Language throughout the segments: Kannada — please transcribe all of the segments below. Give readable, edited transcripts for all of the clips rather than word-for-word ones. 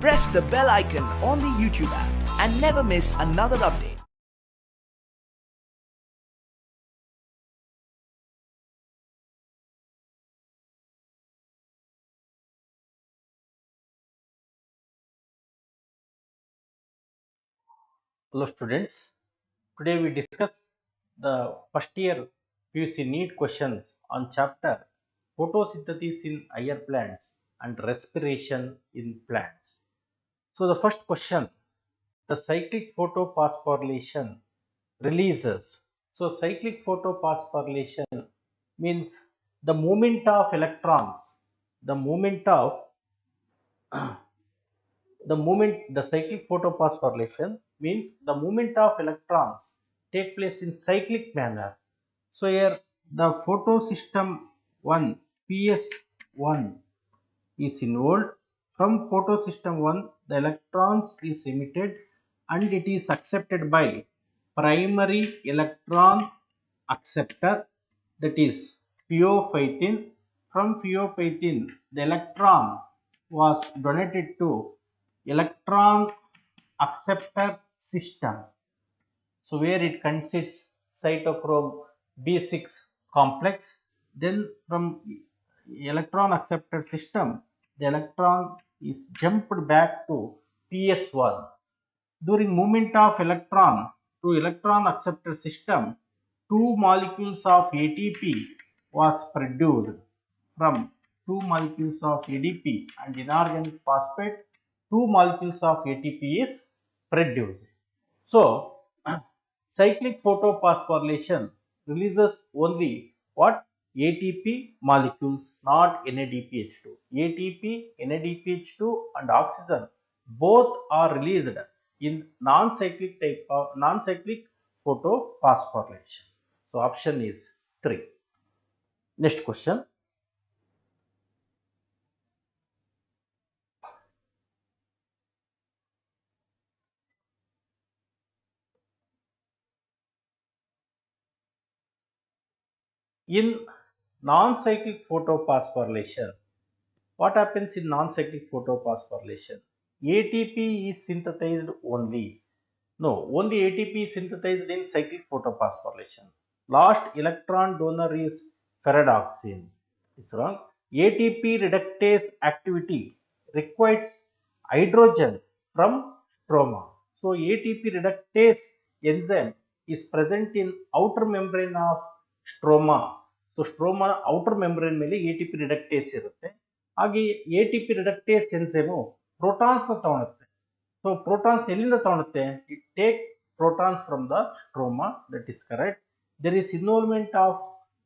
Press the bell icon on the YouTube app and never miss another update. Hello students, today we discuss the first year PUC NEET questions on chapter photosynthesis in higher plants and respiration in plants. So the first question, the cyclic photophosphorylation releases. So cyclic photophosphorylation means the movement of electrons, the movement of the cyclic photophosphorylation means the movement of electrons take place in cyclic manner. So here the photosystem 1 PS1 is involved. From photosystem 1 the electrons is emitted and it is accepted by primary electron acceptor, that is pheophytin. From pheophytin the electron was donated to electron acceptor system, so where it consists cytochrome B6 complex. Then from electron acceptor system the electron is jumped back to PS1. During movement of electron to electron acceptor system, two molecules of ATP was produced. From two molecules of ADP and inorganic phosphate, two molecules of ATP is produced. So cyclic photophosphorylation releases only what? ATP molecules, not NADPH2. ATP, NADPH2 and oxygen both are released in non-cyclic type of non-cyclic photophosphorylation. So option is 3. Next question. In non-cyclic photophosphorylation, what happens in non-cyclic photophosphorylation? ATP is synthesized only. No, only ATP is synthesized in cyclic photophosphorylation. Last electron donor is ferredoxine. It's wrong. ATP reductase activity requires hydrogen from stroma. So ATP reductase enzyme is present in outer membrane of stroma. So stroma outer membrane ಮೇಲೆ ATP reductase ಇರುತ್ತೆ. ಹಾಗೆ ATP reductase enzyme protons ನ ತಗೊಳುತ್ತೆ. So protons ಎಲ್ಲಿಂದ ತಗೊಳುತ್ತೆ? It take protons from the stroma, that is correct. There is involvement of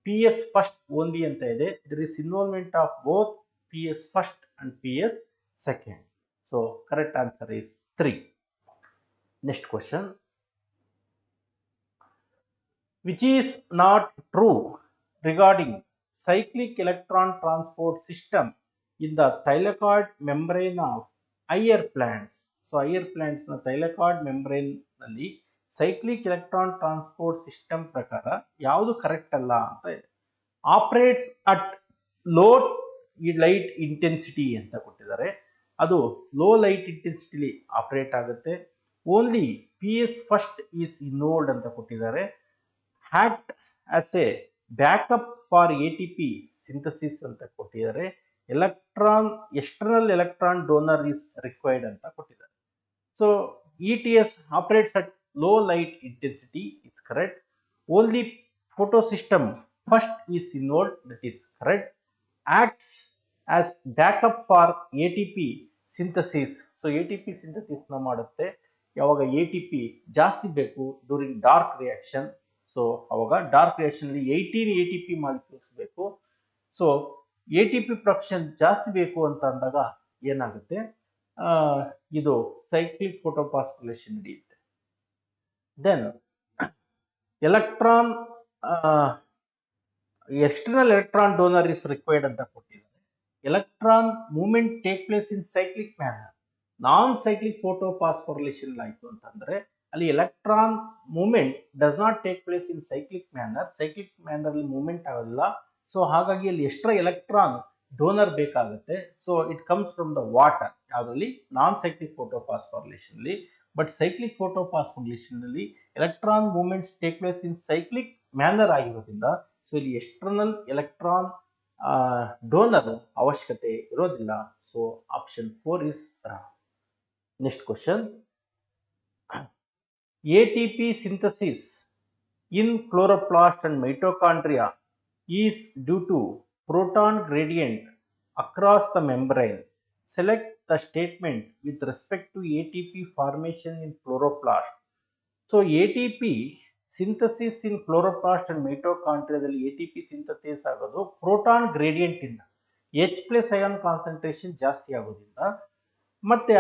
PS first only ಅಂತ ಇದೆ. There is involvement of both PS first and PS second. So correct answer is 3. Next question. Which is not true regarding cyclic electron transport system in the thylakoid membrane of higher plants? So higher plants na thylakoid membrane ನಲ್ಲಿ cyclic electron transport system ಪ್ರಕಾರ ಯಾವುದು ಕರೆಕ್ಟ್ ಅಲ್ಲ ಅಂತ ಇದೆ. Operates at low light intensity ಅಂತ ಕೊಟ್ಟಿದ್ದಾರೆ. ಅದು ಲೋ ಲೈಟ್ ಇಂಟೆನ್ಸಿಟಿಲಿ ಆಪರೇಟ್ ಆಗುತ್ತೆ. Only PS first is involved ಅಂತ ಕೊಟ್ಟಿದ್ದಾರೆ. Act as A backup for ATP synthesis ಅಂತ ಕೊಟ್ಟಿದ್ದಾರೆ. Electron external electron donor is required ಅಂತ ಕೊಟ್ಟಿದ್ದಾರೆ. So ETS operates at low light intensity, is correct. Only photosystem first is involved, that is correct. Acts as backup for ATP synthesis. So ATP synthesis na ಮಾಡುತ್ತೆ ಯಾವಾಗ ATP ಜಾಸ್ತಿ ಬೇಕು during dark reaction. So ಅವಾಗ dark reaction ಅಲ್ಲಿ 18 ATP molecules ಬೇಕು. So ATP production ಜಾಸ್ತಿ ಬೇಕು ಅಂತ ಅಂದಾಗ ಏನಾಗುತ್ತೆ? ಇದು cyclic photophosphorylation ನಡೆಯುತ್ತೆ. Then electron external electron donor is required ಅಂತ ಕೊಟ್ಟಿದ್ದಾರೆ. Electron movement take place in cyclic manner. Non-cyclic photophosphorylation ಆಯಿತು ಅಂತಂದ್ರೆ ಅಲ್ಲಿ electron movement does not take place in cyclic manner. Cyclic manner ಅಲ್ಲಿ ಮೂವ್ಮೆಂಟ್ ಆಗೋದಿಲ್ಲ. ಸೊ ಹಾಗಾಗಿ ಅಲ್ಲಿ ಎಕ್ಸ್ಟ್ರಾ ಎಲೆಕ್ಟ್ರಾನ್ ಡೋನರ್ ಬೇಕಾಗುತ್ತೆ. So it comes from the water, ಯಾವುದರಲ್ಲಿ ನಾನ್ ಸೈಕ್ಲಿಕ್ ಫೋಟೋಫಾಸ್ಫೋರಿಲೇಷನ್ ಅಲ್ಲಿ. ಬಟ್ ಸೈಕ್ಲಿಕ್ ಫೋಟೋಫಾಸ್ಫೋರಿಲೇಷನ್ ಅಲ್ಲಿ electron movements take place in cyclic manner ಆಗಿರೋದ್ರಿಂದ ಸೊ ಇಲ್ಲಿ ಎಕ್ಸ್ಟರ್ನಲ್ ಎಲೆಕ್ಟ್ರಾನ್ ಡೋನರ್ ಅವಶ್ಯಕತೆ ಇರೋದಿಲ್ಲ. So option 4 is wrong. Next question, ATP synthesis in chloroplast and mitochondria is due to proton gradient across the membrane. Select the statement with respect to ATP formation in chloroplast. So ATP synthesis in chloroplast and mitochondria ದಲ್ಲಿ ATP synthesis ಆಗೋದು ಪ್ರೋಟಾನ್ ಗ್ರೇಡಿಯಂಟ್ ಇಂದ, H+ ಅಯಾನ್ ಕಾನ್ಸಂಟ್ರೇಷನ್ ಜಾಸ್ತಿ ಆಗೋದ್ರಿಂದ ಮತ್ತೆ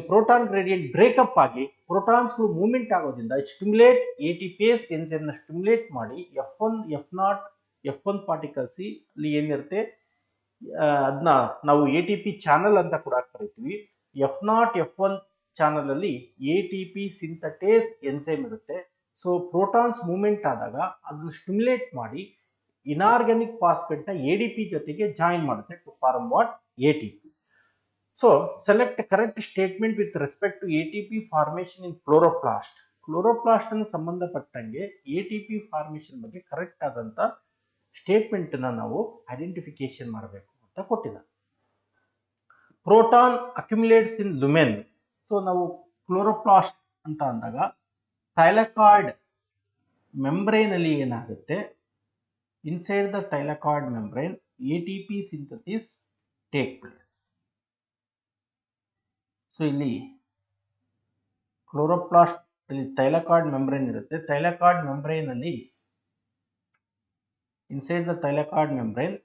ಪ್ರೋಟಾನ್ ಗ್ರೇಡಿಯಂಟ್ ಬ್ರೇಕಪ್ ಆಗಿ ಪ್ರೋಟಾನ್ಸ್ಗಳು ಮೂವ್ಮೆಂಟ್ ಆಗೋದ್ರಿಂದ ಸ್ಟಿಮ್ಯುಲೇಟ್ ATPase ಎನ್ಸೈಮ್ ನ ಸ್ಟಿಮ್ಯುಲೇಟ್ ಮಾಡಿ F1 F0 F1 particle C ಅಲ್ಲಿ ಏನಿರುತ್ತೆ ಅದನ್ನ ನಾವು ATP ಚಾನಲ್ ಅಂತ ಕೂಡ ಕರಿತೀವಿ. F0 F1 ಚಾನಲ್ ಅಲ್ಲಿ ATP ಸಿಂಥಟೇಸ್ ಎನ್ಸೈಮ್ ಇರುತ್ತೆ. ಸೊ ಪ್ರೋಟಾನ್ಸ್ ಮೂವ್ಮೆಂಟ್ ಆದಾಗ ಅದನ್ನ ಸ್ಟಿಮ್ಯುಲೇಟ್ ಮಾಡಿ ಇನಾರ್ಗ್ಯಾನಿಕ್ ಫಾಸ್ಫೇಟ್ ನ ADP ಜೊತೆಗೆ ಜಾಯಿನ್ ಮಾಡುತ್ತೆ to form what ATP. So select correct statement with respect to ATP formation in chloroplast. Chloroplast ಅನ್ನು ಸಂಬಂಧಪಟ್ಟಂಗೆ ATP ಫಾರ್ಮೇಷನ್ ಬಗ್ಗೆ ಕರೆಕ್ಟ್ ಆದಂತ ಸ್ಟೇಟ್ಮೆಂಟ್ ನ ನಾವು ಐಡೆಂಟಿಫಿಕೇಶನ್ ಮಾಡಬೇಕು ಅಂತ ಕೊಟ್ಟಿದ್ದಾರೆ. ಪ್ರೋಟಾನ್ ಅಕ್ಯುಮುಲೇಟ್ಸ್ ಇನ್ ಲುಮೆನ್. ಸೊ ನಾವು ಕ್ಲೋರೋಪ್ಲಾಸ್ಟ್ ಅಂತ ಅಂದಾಗ ಥೈಲಾಕಾಯ್ಡ್ ಮೆಂಬ್ರೇನ್ ಅಲ್ಲಿ ಏನಾಗುತ್ತೆ, inside the ಥೈಲಾಕಾಯ್ಡ್ membrane ATP synthesis take place. So ಇಲ್ಲಿ ಕ್ಲೋರೋಪ್ಲಾಸ್ಟ್ ಅಲ್ಲಿ ಥೈಲಾಕಾಯ್ಡ್ ಮೆಂಬ್ರೇನ್ ಇರುತ್ತೆ. ಥೈಲಾಕಾಯ್ಡ್ ಮೆಂಬ್ರೇನ್ ಅಲ್ಲಿ inside the ಥೈಲಾಕಾಯ್ಡ್ membrane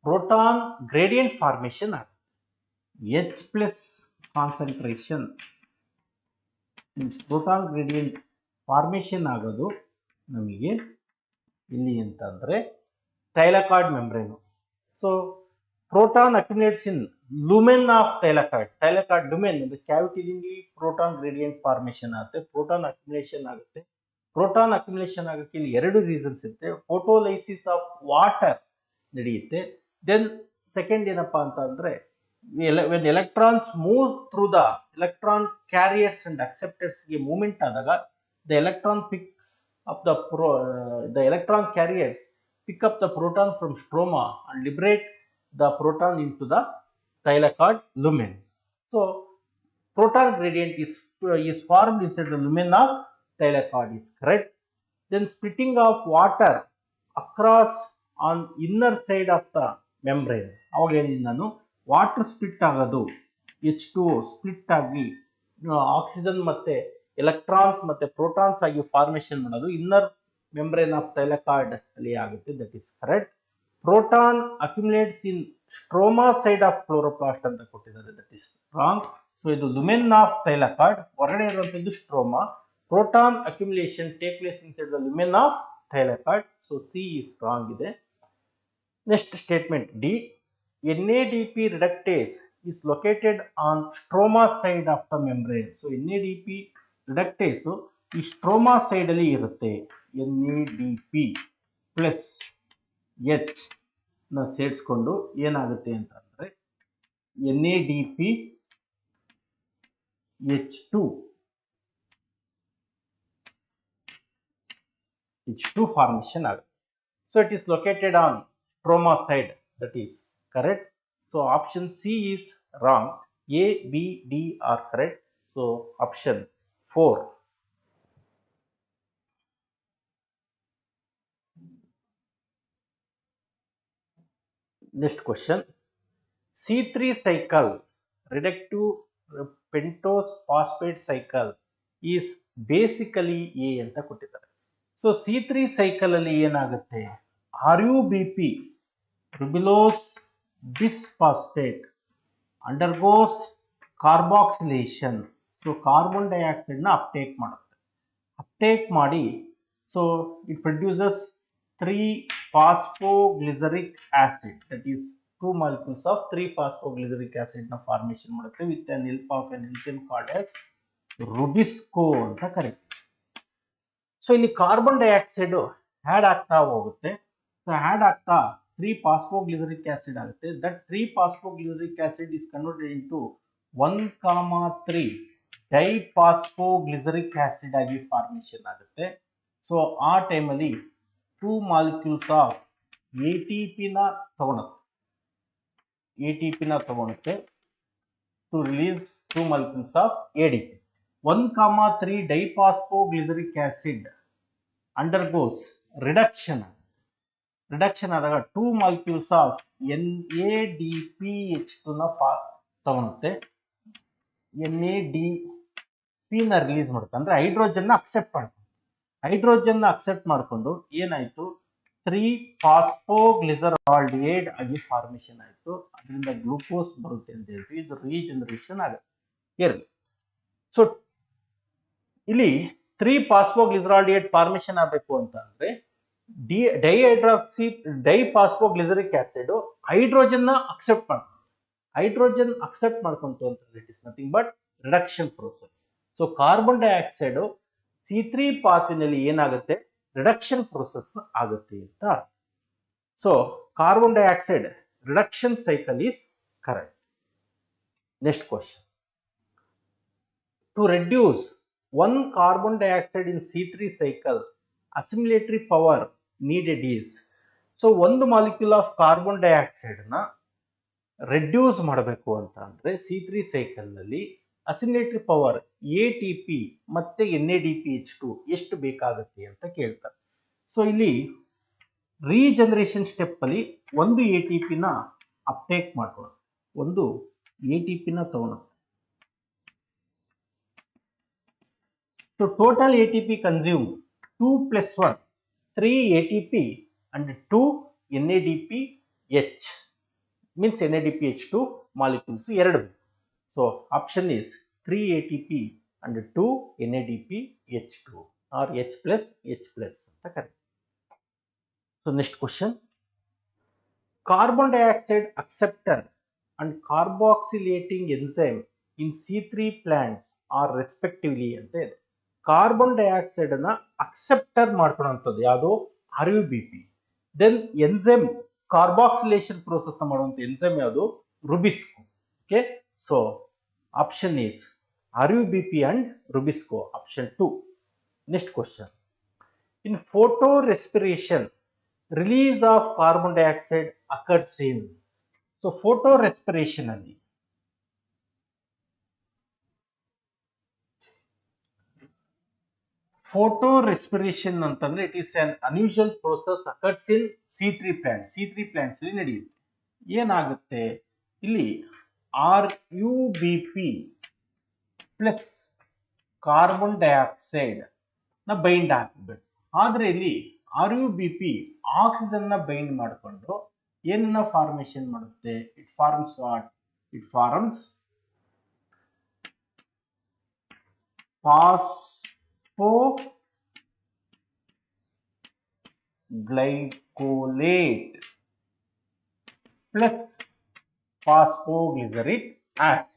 proton gradient formation ಆಗುತ್ತೆ. H+ concentration proton gradient formation ಆಗೋದು ನಮಗೆ ಇಲ್ಲಿ ಅಂತಂದ್ರೆ ಥೈಲಾಕಾಯ್ಡ್ membrane. So proton accumulates in lumen of thylakoid. Thylakoid lumen the cavity ಲಿ proton gradient formation ಆಗುತ್ತೆ, proton accumulation ಆಗುತ್ತೆ. proton accumulation ಆಗಕ್ಕೆ ಇಲ್ಲಿ ಎರಡು ರೀಸನ್ಸ್ ಇರುತ್ತೆ. photolysis of water ನಡೆಯುತ್ತೆ. ದೆನ್ ಸೆಕೆಂಡ್ ಏನಪ್ಪಾ ಅಂತ ಅಂದ್ರೆ when electrons move through the electron carriers and acceptors ಗೆ ಮೂವ್ಮೆಂಟ್ ಆದಾಗ the electron picks up the electron carriers pick up the proton from stroma and liberate the proton into the thylakoid lumen. So proton gradient is formed inside the lumen of thylakoid is correct. Then splitting of water across on inner side of the membrane. ಅವಾಗ ಹೇಳಿದ್ದೀನಿ ನಾನು ವಾಟರ್ ಸ್ಪ್ಲಿಟ್ ಆಗೋದು H2O ಸ್ಪ್ಲಿಟ್ ಆಗಿ ಆಕ್ಸಿಜನ್ ಮತ್ತೆ ಎಲೆಕ್ಟ್ರಾನ್ಸ್ ಮತ್ತೆ ಪ್ರೋಟಾನ್ಸ್ ಆಗಿ ಫಾರ್ಮೇಷನ್ ಮಾಡೋದು ಇನ್ನರ್ ಮೆಂಬ್ರೇನ್ ಆಫ್ ಥೈಲಾಕಾಯ್ಡ್ ಅಲ್ಲಿ ಆಗುತ್ತೆ. That is correct. Proton accumulates in stroma side of chloroplast ಅಂತ ಕೊಟ್ಟಿದ್ದಾರೆ. That is wrong. ಸೊ ಇದು lumen of thylakoid, ಹೊರಗಡೆ ಇರುವಂತದ್ದು stroma. Proton accumulation take place inside the lumen of thylakoid. So C is wrong ಇದೆ. Next statement D. NADP reductase is located on stroma side of the membrane. So NADP reductase ಈ ಸ್ಟ್ರೋಮಾ ಸೈಡ್ ಅಲ್ಲಿ ಇರುತ್ತೆ. NADP ಪ್ಲಸ್ H ನ ಸೇರಿಸ್ಕೊಂಡು ಏನಾಗುತ್ತೆ ಅಂತ ಅಂದ್ರೆ NADP H2 formation ಆಗುತ್ತೆ. So it is located on stroma side. That is correct. So option C is wrong. A, B, D are correct. So option 4. Next question. C3 cycle reductive pentose phosphate cycle is basically A ಅಂತ ಕೊಟ್ಟಿದ್ದಾರೆ. ಸೊ C3 cycle ಅಲ್ಲಿ ಏನಾಗುತ್ತೆ, RUBP ribulose bisphosphate undergoes carboxylation. So carbon dioxide ನ ಅಪ್ಟೇಕ್ ಮಾಡುತ್ತೆ. ಅಪ್ಟೇಕ್ ಮಾಡಿ so it produces 3-phosphoglyceric acid, that is 2 molecules of 3-phosphoglyceric acid ನ ಫಾರ್ಮೇಷನ್ ಮಾಡುತ್ತೆ with an help of an enzyme called as Rubisco ಅಂತ ಕರೀತೀವಿ. ಸೊ ಇಲ್ಲಿ ಕಾರ್ಬನ್ ಡೈಆಕ್ಸೈಡ್ ಆಡ್ ಆಗ್ತಾ ಹೋಗುತ್ತೆ. ಸೊ ಆಡ್ ಆಗ್ತಾ 3 phosphoglyceric acid ಆಗುತ್ತೆ. That 3 phosphoglyceric acid is converted into 1,3 diphosphoglyceric acid ಆಗಿ ಫಾರ್ಮೇಷನ್ ಆಗುತ್ತೆ. ಸೊ ಆ ಟೈಮಲ್ಲಿ 2 molecules ಆಫ್ ATP ನ ತಗೊಳುತ್ತೆ to release 2 molecules of ADP. 1,3 diphosphoglyceric acid undergoes reduction ಆದಾಗ 2 molecules of NADPH2 ನ ತಗೊಳುತ್ತೆ. NADP ನ ರಿಲೀಸ್ ಮಾಡುತ್ತೆ, ಅಂದ್ರೆ ಹೈಡ್ರೋಜನ್ ಅಕ್ಸೆಪ್ಟ್ ಮಾಡ್ಕೊಂಡು ಏನಾಯ್ತು 3 ಫಾಸ್ಫೋಗ್ಲಿಸರಾಲ್ಡಿಹೈಡ್ ಆಗಿ ಫಾರ್ಮೇಷನ್ ಆಯ್ತು. ಅದರಿಂದ ಗ್ಲೂಕೋಸ್ ಬರುತ್ತೆ ಅಂತ ಹೇಳ್ತೀವಿ. ಇದು ರೀಜನರೇಷನ್ ಆಗುತ್ತೆ ಇರಲಿ. ಸೊ ಇಲ್ಲಿ 3 ಫಾಸ್ಫೋಗ್ಲಿಸರಾಲ್ಡಿಹೈಡ್ ಫಾರ್ಮೇಷನ್ ಆಗಬೇಕು ಅಂತ ಅಂದ್ರೆ ಡೈಫಾಸ್ಫೋಗ್ಲಿಸರಿಕ್ ಆಸಿಡ್ ಹೈಡ್ರೋಜನ್ ಅಕ್ಸೆಪ್ಟ್ ಮಾಡ್ಕೊಂತು ಅಂತ it is nothing but reduction process. So carbon dioxide C3 ಪಾತ್ವಿನಲ್ಲಿ ಏನಾಗುತ್ತೆ ರಿಡಕ್ಷನ್ ಪ್ರೋಸೆಸ್ ಆಗುತ್ತೆ ಅಂತ. So carbon dioxide reduction cycle is correct. Next question. To reduce 1 carbon dioxide in C3 cycle, assimilatory power needed is. So ಒಂದು ಮಾಲಿಕ್ಯೂಲ್ ಆಫ್ ಕಾರ್ಬನ್ ಡೈಆಕ್ಸೈಡ್ ನ ರೆಡ್ಯೂಸ್ ಮಾಡಬೇಕು ಅಂತ ಅಂದ್ರೆ C3 ಸೈಕಲ್ ನಲ್ಲಿ ಅಸಿಮಿಲೇಟರಿ ಪವರ್ ATP ಮತ್ತೆ NADPH2 ಎಷ್ಟು ಬೇಕಾಗುತ್ತೆ ಅಂತ ಕೇಳ್ತಾರೆ. ಸೊ ಇಲ್ಲಿ ರೀಜನರೇಷನ್ ಸ್ಟೆಪ್ ಅಲ್ಲಿ ಒಂದು ATP ನ ಅಪ್ಟೇಕ್ ಮಾಡ್ಕೊಳ್ಳೋದು, ಒಂದು ATP ನ ತಗೊಳ್ಳೋದು. So total ATP consumed 2 plus 1, 3 ATP and 2 NADPH means NADPH2 molecules 2. So option is 3 ATP and 2 NADPH2 or H plus correct. So next question. Carbon dioxide acceptor and carboxylating enzyme in C3 plants are respectively ಅಂತ ಇದೆ. ಕಾರ್ಬನ್ ಡೈಆಕ್ಸೈಡ್ ಅನ್ನ ಅಕ್ಸೆಪ್ಟರ್ ಮಾಡ್ಕೊಳ್ಳುವಂಥದ್ದು ಯಾವುದು RUBP. ದೆನ್ ಎನ್ಸೈಮ್ ಕಾರ್ಬಾಕ್ಸಿಲೇಷನ್ ಪ್ರೋಸೆಸ್ ನ ಮಾಡುವಂತ ಎನ್ಸೈಮ್ ಯಾವುದು RuBisCO. Okay, so option is RUBP and RuBisCO, option 2. Next question. In photo respiration release of carbon dioxide occurs in. So photo respiration ಅಲ್ಲಿ ಫೋಟೋ ರೆಸ್ಪಿರೇಷನ್ ಅಂತಂದ್ರೆ it is an unusual process occurs in C3 plants. C3 plants ಅಲ್ಲಿ ನಡೆಯುತ್ತೆ. ಏನಾಗುತ್ತೆ ಇಲ್ಲಿ RUBP ಪ್ಲಸ್ ಕಾರ್ಬನ್ ಡೈಆಕ್ಸೈಡ್ ನ ಬೈಂಡ್ ಹಾಕಬೇಕು. ಆದ್ರೆ ಇಲ್ಲಿ RUBP ಆಕ್ಸಿಜನ್ ನ ಬೈಂಡ್ ಮಾಡಿಕೊಂಡು ಏನನ್ನ ಫಾರ್ಮೇಶನ್ ಮಾಡುತ್ತೆ? It forms what? It forms phosphoglycolate plus phosphoglyceric acid.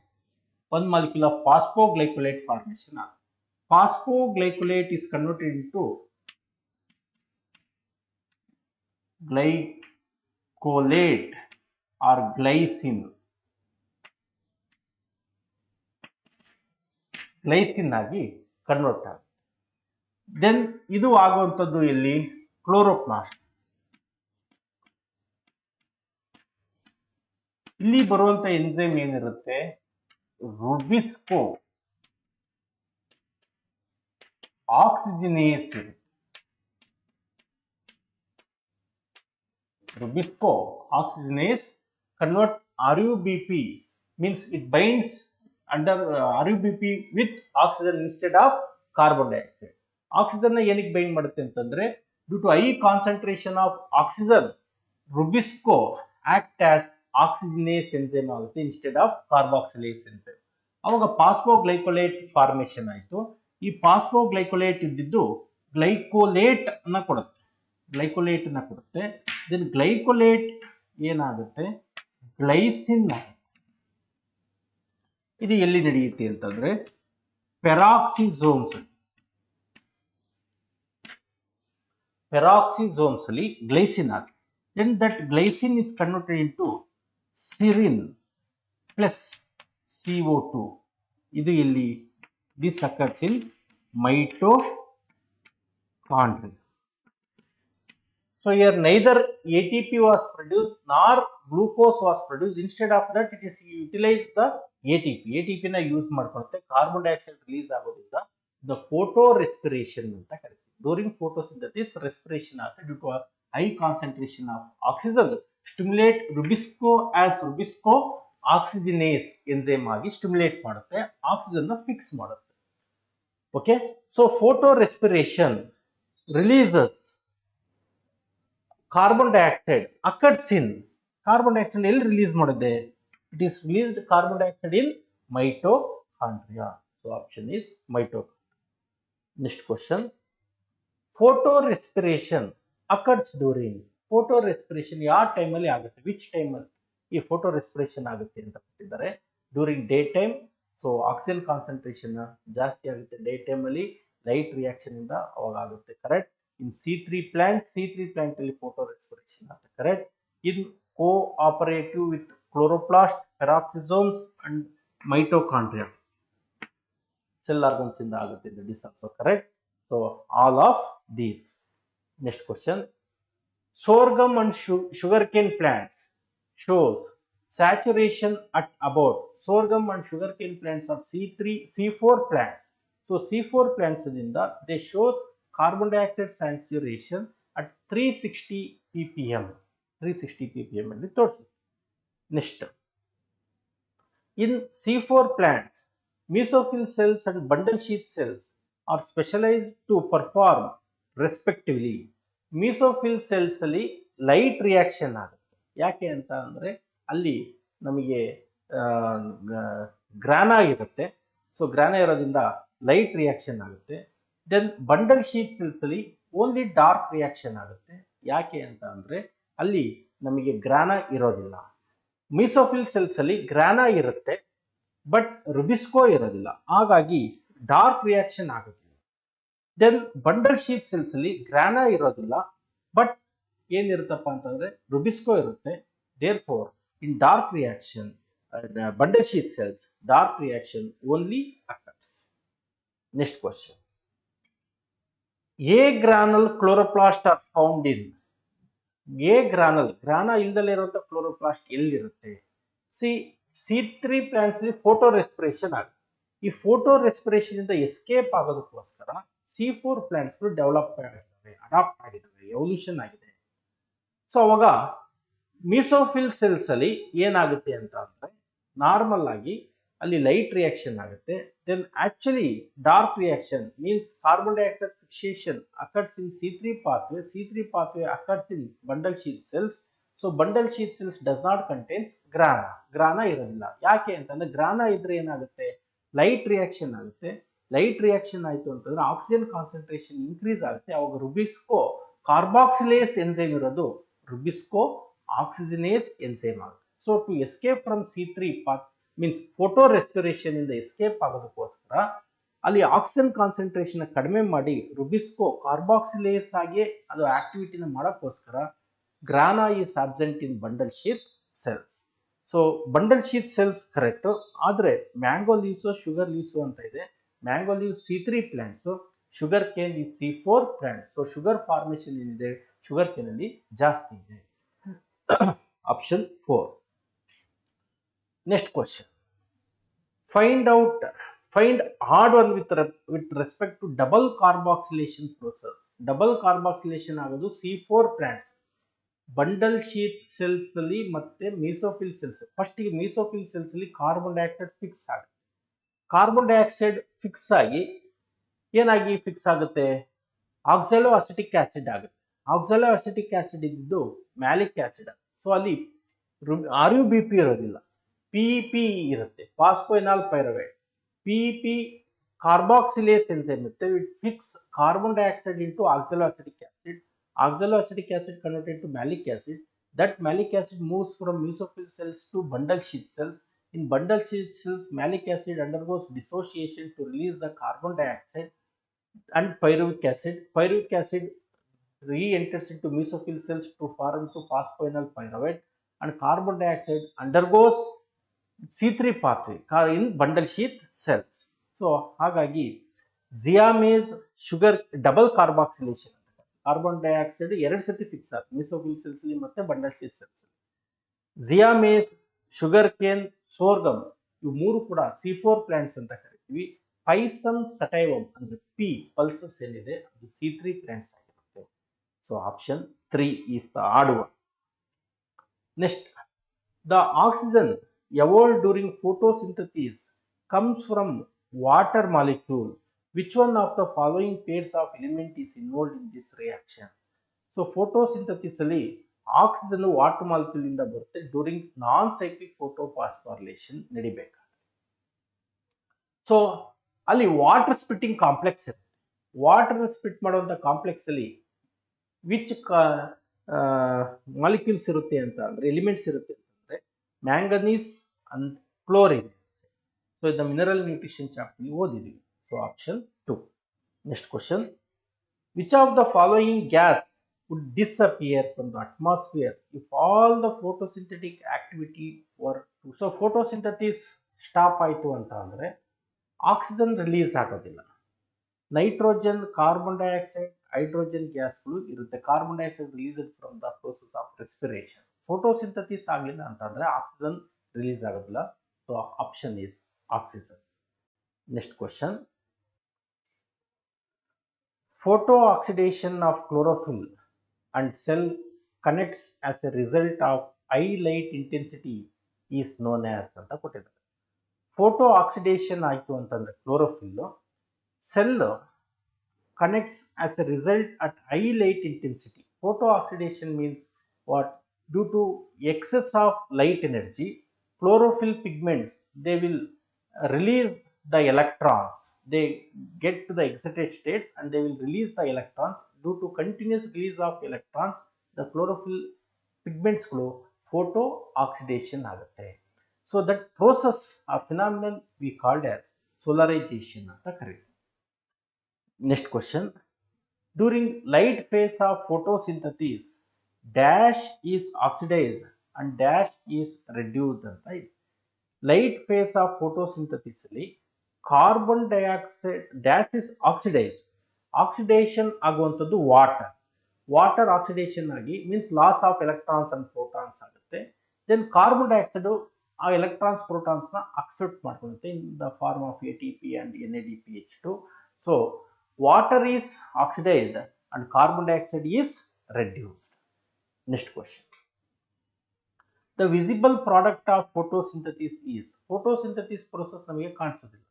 One molecule of phosphoglycolate formation. Phosphoglycolate is converted into glycolate or glycine. Glycine ಆಗಿ ಕನ್ವರ್ಟ್ ಆಗುತ್ತೆ. ದೆನ್ ಇದು ಆಗುವಂಥದ್ದು ಎಲ್ಲಿ? ಕ್ಲೋರೋಪ್ಲಾಸ್ಟ್. ಇಲ್ಲಿ ಬರುವಂತ ಎನ್ಸೈಮ್ ಏನಿರುತ್ತೆ? ರುಬಿಸ್ಕೋ ಆಕ್ಸಿಜನೇಸ್ ಇರುತ್ತೆ. Rubisco oxygenase convert RUBP means it binds under RUBP with oxygen instead of carbon dioxide. Oxygen ಏನಕ್ಕೆ ಬೈಂಡ್ ಮಾಡುತ್ತೆ ಅಂತಂದ್ರೆ due to high concentration of oxygen, Rubisco act as oxygenase enzyme ಆಗುತ್ತೆ instead of carboxylase enzyme. ಅವಾಗ ಫಾಸ್ಫೋಗ್ಲೈಕೊಲೇಟ್ ಫಾರ್ಮೇಶನ್ ಆಯಿತು. ಈ ಫಾಸ್ಫೋಗ್ಲೈಕೊಲೇಟ್ ಇದ್ದಿದ್ದು ಗ್ಲೈಕೋಲೇಟ್ ಅನ್ನ ಕೊಡುತ್ತೆ, ಗ್ಲೈಕೋಲೇಟ್ ಅನ್ನ ಕೊಡುತ್ತೆ. ದೆನ್ ಗ್ಲೈಕೋಲೇಟ್ ಏನಾಗುತ್ತೆ? ಗ್ಲೈಸಿನ್ ಆಗುತ್ತೆ. ಇದು ಎಲ್ಲಿ ನಡೆಯುತ್ತೆ ಅಂತಂದ್ರೆ ಪೆರಾಕ್ಸಿಸೋಮ್ಸ್ ಅಲ್ಲಿ ಗ್ಲೈಸಿನ್ ಆಗುತ್ತೆ. then that glycine is converted into serine plus CO2. ಇದು ಇಲ್ಲಿ this occurs in mitochondria. So here neither ATP was produced nor glucose was produced. Instead of that, it is utilized the ATP. ATP na use ಮಾಡ್ಕೊಳುತ್ತೆ. ಕಾರ್ಬನ್ ಡೈಆಕ್ಸೈಡ್ ರಿಲೀಸ್ ಆಗೋದ್ರಿಂದ the photorespiration ಅಂತ ಕರೀತೀವಿ. During photosynthesis, respiration ಆಗುತ್ತೆ due to a high concentration of oxygen. Stimulate Rubisco as Rubisco oxygenase enzyme ಆಗಿ ಸ್ಟಿಮ್ಯುಲೇಟ್ ಮಾಡುತ್ತೆ, ಆಕ್ಸಿಜನ್ ನ ಫಿಕ್ಸ್ ಮಾಡುತ್ತೆ. Okay, so photorespiration releases carbon dioxide occurs in carbon dioxide ಎಲ್ಲಿ ರಿಲೀಸ್ ಮಾಡಿದೆ? It is released carbon dioxide in mitochondria. So option is mitochondria. Next question. Photorespiration occurs during photorespiration ಯಾವ ಟೈಮ್ ಅಲ್ಲಿ ಆಗುತ್ತೆ? ವಿಚ್ ಟೈಮ್ ಅಲ್ಲಿ ಈ photorespiration ಆಗುತ್ತೆ ಅಂತ ಕೊಟ್ಟಿದ್ದಾರೆ. During day time. So oxygen concentration ಜಾಸ್ತಿ ಆಗುತ್ತೆ ಡೇ ಟೈಮ್ ಅಲ್ಲಿ, ಲೈಟ್ ರಿಯಾಕ್ಷನ್ ಇಂದ ಅವಾಗ ಆಗುತ್ತೆ. Correct. In C3 plant, C3 plant ಅಲ್ಲಿ photorespiration ಆಗುತ್ತೆ. Correct. In cooperative with chloroplast, peroxisomes and mitochondria, cell organs ಇಂದ ಆಗುತ್ತೆ. That is also correct. So all of these. Next question. Sorghum and sugarcane plants shows saturation at about sorghum and sugarcane plants are C4 plants. So C4 plants ಇಂದ they shows carbon dioxide saturation at 360 ppm. 360 ppm ಅಲ್ಲಿ ತೋರಿಸಿ. Next. In C4 plants, mesophyll cells and bundle sheath cells are specialized to perform respectively. Mesophyll cells ಅಲ್ಲಿ ಲೈಟ್ ರಿಯಾಕ್ಷನ್ ಆಗುತ್ತೆ. ಯಾಕೆ ಅಂತ ಅಂದ್ರೆ ಅಲ್ಲಿ ನಮಗೆ ಗ್ರಾನಾ ಇರುತ್ತೆ. ಸೊ ಗ್ರಾನಾ ಇರೋದ್ರಿಂದ ಲೈಟ್ ರಿಯಾಕ್ಷನ್ ಆಗುತ್ತೆ. ದೆನ್ ಬಂಡಲ್ ಶೀಟ್ ಸೆಲ್ಸ್ ಅಲ್ಲಿ ಓನ್ಲಿ ಡಾರ್ಕ್ ರಿಯಾಕ್ಷನ್ ಆಗುತ್ತೆ. ಯಾಕೆ ಅಂತ ಅಂದ್ರೆ ಅಲ್ಲಿ ನಮಗೆ ಗ್ರಾನಾ ಇರೋದಿಲ್ಲ. ಮೀಸೋಫಿಲ್ ಸೆಲ್ಸ್ ಅಲ್ಲಿ ಗ್ರಾನಾ ಇರುತ್ತೆ ಬಟ್ ರುಬಿಸ್ಕೋ ಇರೋದಿಲ್ಲ, ಹಾಗಾಗಿ ಡಾರ್ಕ್ ರಿಯಾಕ್ಷನ್ ಆಗುತ್ತಿಲ್ಲ. ದೆನ್ ಬಂಡಲ್ ಶೀಟ್ ಸೆಲ್ಸ್ ಅಲ್ಲಿ ಗ್ರಾನಾ ಇರೋದಿಲ್ಲ ಬಟ್ ಏನಿರುತ್ತಪ್ಪ ಅಂತಂದ್ರೆ ರುಬಿಸ್ಕೋ ಇರುತ್ತೆ. Therefore in dark reaction bundle sheath cells dark reaction only occurs. Next question. Agranal chloroplast are found in. Agranal, grana ಇಲ್ದಲೇ ಇರುವಂತ ಕ್ಲೋರೋಪ್ಲಾಸ್ಟ್ ಎಲ್ಲಿರುತ್ತೆ? C3 ಪ್ಲಾಂಟ್ಸ್ ಅಲ್ಲಿ ಫೋಟೋ ರೆಸ್ಪಿರೇಷನ್ ಆಗುತ್ತೆ. ಈ ಫೋಟೋ ರೆಸ್ಪಿರೇಷನ್ ಇಂದ ಎಸ್ಕೇಪ್ ಆಗೋದಕ್ಕೋಸ್ಕರ C4 ಪ್ಲಾಂಟ್ಸ್ ಡೆವಲಪ್ ಆಗಿದ್ದಾವೆ, ಅಡಾಪ್ಟ್ ಆಗಿದ್ದಾವೆ, ಎವಲ್ಯೂಷನ್ ಆಗಿದೆ. ಸೊ ಅವಾಗ ಮೀಸೋಫಿಲ್ ಸೆಲ್ಸ್ ಅಲ್ಲಿ ಏನಾಗುತ್ತೆ ಅಂತ ಅಂದ್ರೆ ನಾರ್ಮಲ್ ಆಗಿ ಅಲ್ಲಿ ಲೈಟ್ ರಿಯಾಕ್ಷನ್ ಆಗುತ್ತೆ. Then actually dark reaction means carbon dioxide fixation occurs in C3 pathway. C3 pathway occurs in bundle sheath cells. So bundle sheath cells does not contains grana. Grana ಇರೋದಿಲ್ಲ. ಯಾಕೆ ಅಂತಂದ್ರೆ ಗ್ರಾನಾ ಇದ್ರೆ ಏನಾಗುತ್ತೆ? ಲೈಟ್ ರಿಯಾಕ್ಷನ್ ಆಗುತ್ತೆ. ಲೈಟ್ ರಿಯಾಕ್ಷನ್ ಆಯ್ತು ಅಂತಂದ್ರೆ ಆಕ್ಸಿಜನ್ ಕಾನ್ಸಂಟ್ರೇಷನ್ ಇನ್ಕ್ರೀಸ್ ಆಗುತ್ತೆ. ಅವಾಗ ರುಬಿಸ್ಕೋ ಕಾರ್ಬಾಕ್ಸಿಲೇಸ್ ಎನ್ಸೈಮ್ ಇರೋದು ರುಬಿಸ್ಕೋ ಆಕ್ಸಿಜನೇಸ್ ಎನ್ಸೈಮ್ ಆಗುತ್ತೆ. So to escape from C3 path means photorespiration ಇಂದ ಎಸ್ಕೇಪ್ ಆಗೋದಕ್ಕೋಸ್ಕರ ಅಲ್ಲಿ ಆಕ್ಸಿಜನ್ ಕಾನ್ಸಂಟ್ರೇಷನ್ ಕಡಿಮೆ ಮಾಡಿ ರುಬಿಸ್ಕೋ ಕಾರ್ಬಾಕ್ಸಿಲೇಸ್ ಆಗಿ ಅದು ಆಕ್ಟಿವಿಟಿನ ಮಾಡೋಕ್ಕೋಸ್ಕರ grana is absent in bundle sheath cells. So bundle sheath cells correct, ಆದ್ರೆ ಮ್ಯಾಂಗೋ ಲೀವ್ಸ್, ಶುಗರ್ ಲೀವ್ಸ್ ಅಂತ ಇದೆ. Mango leaves C3 plants, sugar cane ಈ C4 plants. So sugar formation ಏನಿದೆ ಶುಗರ್ ಕೇನ್ ಅಲ್ಲಿ ಜಾಸ್ತಿ ಇದೆ. Option 4. Next question. Find odd one with respect to double carboxylation process. Double carboxylation ಆಗೋದು C4 plants, bundle sheath cells ಅಲ್ಲಿ ಮತ್ತೆ ಮೀಸೋಫಿಲ್ ಸೆಲ್ಸ್. ಫಸ್ಟ್ ಗೆ ಮೀಸೋಫಿಲ್ ಸೆಲ್ಸ್ ಅಲ್ಲಿ ಕಾರ್ಬನ್ ಡೈಆಕ್ಸೈಡ್ ಫಿಕ್ಸ್ ಆಗುತ್ತೆ. ಕಾರ್ಬನ್ ಡೈಆಕ್ಸೈಡ್ ಫಿಕ್ಸ್ ಆಗಿ ಏನಾಗಿ ಫಿಕ್ಸ್ ಆಗುತ್ತೆ? ಆಕ್ಸಾಲೋ ಅಸಿಟಿಕ್ ಆಸಿಡ್ ಆಗುತ್ತೆ. ಆಕ್ಸಾಲೋ ಅಸಿಟಿಕ್ ಆಸಿಡ್ ಇದ್ದು ಮ್ಯಾಲಿಕ್ ಆಸಿಡ್. ಸೊ ಅಲ್ಲಿ RUBP ಇರೋದಿಲ್ಲ, PEP ಇರುತ್ತೆ, phosphoenol pyruvate. PEP carboxylase enzyme ಇರುತ್ತೆ. It fix carbon dioxide into oxaloacetic acid. Oxaloacetic acid converted to malic acid. That malic acid moves from mesophyll cells to bundle sheath cells. In bundle sheath cells, malic acid undergoes dissociation to release the carbon dioxide and pyruvic acid. Pyruvic acid re-enters into mesophyll cells to form into phosphoenol pyruvate, and carbon dioxide undergoes C3 pathway in bundle sheath cells. So ಹಾಗಾಗಿ Zea mays sugar double carboxylation, carbon dioxide ಎರಡು ಸತಿ ಫಿಕ್ಸ್ ಆಗುತ್ತೆ ಮೆಸೋಫಿಲ್ ಸೆಲ್ಸ್ ಅಲ್ಲಿ ಮತ್ತೆ bundle sheath cells. Zea mays, sugar cane, sorghum ಇವು ಮೂರು ಕೂಡ C4 ಪ್ಲಾಂಟ್ಸ್ ಅಂತ ಕರಿತೀವಿ. ಪೈಸಮ್ ಸಟೈವಮ್ ಅಂದ್ರೆ ಪಿ ಪಲ್ಸಸ್ ಏನಿದೆ ಅದು C3 ಪ್ಲಾಂಟ್ಸ್ ಆಗಿರುತ್ತೆ. So option 3 is the odd one. Next, the oxygen evolved during photosynthesis comes from water molecule. Which one of the following pairs of element is involved in this reaction? So photosynthesis ಅಲ್ಲಿ ಆಕ್ಸಿಜನ್ ವಾಟರ್ ಮಾಲಿಕ್ಯೂಲ್ ಇಂದ ಬರುತ್ತೆ. ಡ್ಯೂರಿಂಗ್ ನಾನ್ ಸೈಕ್ಲಿಕ್ ಫೋಟೋಫಾಸ್ಫಾರಿಲೇಷನ್ ನಡಿಬೇಕು. ಸೊ ಅಲ್ಲಿ ವಾಟರ್ ಸ್ಪಿಟ್ಟಿಂಗ್ ಕಾಂಪ್ಲೆಕ್ಸ್ ಇರುತ್ತೆ. ವಾಟರ್ ಸ್ಪಿಟ್ ಮಾಡುವಂತ ಕಾಂಪ್ಲೆಕ್ಸ್ ಅಲ್ಲಿ ವಿಚ್ ಮಾಲಿಕ್ಯೂಲ್ಸ್ ಇರುತ್ತೆ ಅಂತ ಅಂದ್ರೆ ಎಲಿಮೆಂಟ್ಸ್ ಇರುತ್ತೆ ಅಂತಂದ್ರೆ ಮ್ಯಾಂಗನೀಸ್ ಅಂಡ್ ಕ್ಲೋರಿನ್. ಸೊ ಇದು ಮಿನರಲ್ ನ್ಯೂಟ್ರಿಷನ್ ಚಾಪ್ಟರ್ ಓದಿದೀವಿ. So option 2. Next question, which of the following gas would disappear from the atmosphere if all the photosynthetic activity were to. So photosynthesis stop ಆಯಿತು ಅಂತ ಅಂದ್ರೆ ಆಕ್ಸಿಜನ್ ರಿಲೀಸ್ ಆಗೋದಿಲ್ಲ. ನೈಟ್ರೋಜನ್, ಕಾರ್ಬನ್ ಡೈಆಕ್ಸೈಡ್, ಹೈಡ್ರೋಜನ್ ಗ್ಯಾಸ್ಗಳು ಇರುತ್ತೆ. Carbon dioxide released from the process of respiration. Photosynthesis ಆಗಲಿಲ್ಲ ಅಂತಂದ್ರೆ ಆಕ್ಸಿಜನ್ ರಿಲೀಸ್ ಆಗೋದಿಲ್ಲ. So option is oxygen. Next question, photo oxidation of chlorophyll and cell connects as a result of high light intensity is known as ಅಂತ ಕೊಟ್ಟಿದ್ದಾರೆ. ಫೋಟೋ ಆಕ್ಸಿಡೇಷನ್ ಆಯಿತು ಅಂತಂದ್ರೆ chlorophyll cell connects as a result at high light intensity. Photo oxidation means what? Due to excess of light energy, chlorophyll pigments, they will release the electrons. They get to the excited states and they will release the electrons. Due to continuous release of electrons, the chlorophyll pigments glow, photo oxidation ಆಗುತ್ತೆ. So that process or phenomenon we called as solarization ಅಂತ ಕರೀತೀವಿ. Next question, during light phase of photosynthesis dash is oxidized and dash is reduced ಅಂತ ಇದೆ. ಲೈಟ್ ಫೇಸ್ ಆಫ್ ಫೋಟೋಸಿಂಥಸಿಸ್ ಅಲ್ಲಿ carbon dioxide dash is oxidised. Oxidation ಆಗುವಂಥದ್ದು ವಾಟರ್ ಆಕ್ಸಿಡೇಷನ್ ಆಗಿ means loss of electrons and protons ಆಗುತ್ತೆ. ದೆನ್ ಕಾರ್ಬನ್ ಡೈಆಕ್ಸೈಡ್ ಆ ಎಲೆಕ್ಟ್ರಾನ್ಸ್ ಪ್ರೋಟಾನ್ಸ್ ನ ಅಕ್ಸೆಪ್ಟ್ ಮಾಡ್ಕೊಳ್ಳುತ್ತೆ in the form of ATP and NADPH2. So water is oxidised and carbon dioxide is reduced. Next question, the visible product of photosynthesis is. photosynthesis process ನಮಗೆ ಕಾಣಿಸೋದಿಲ್ಲ,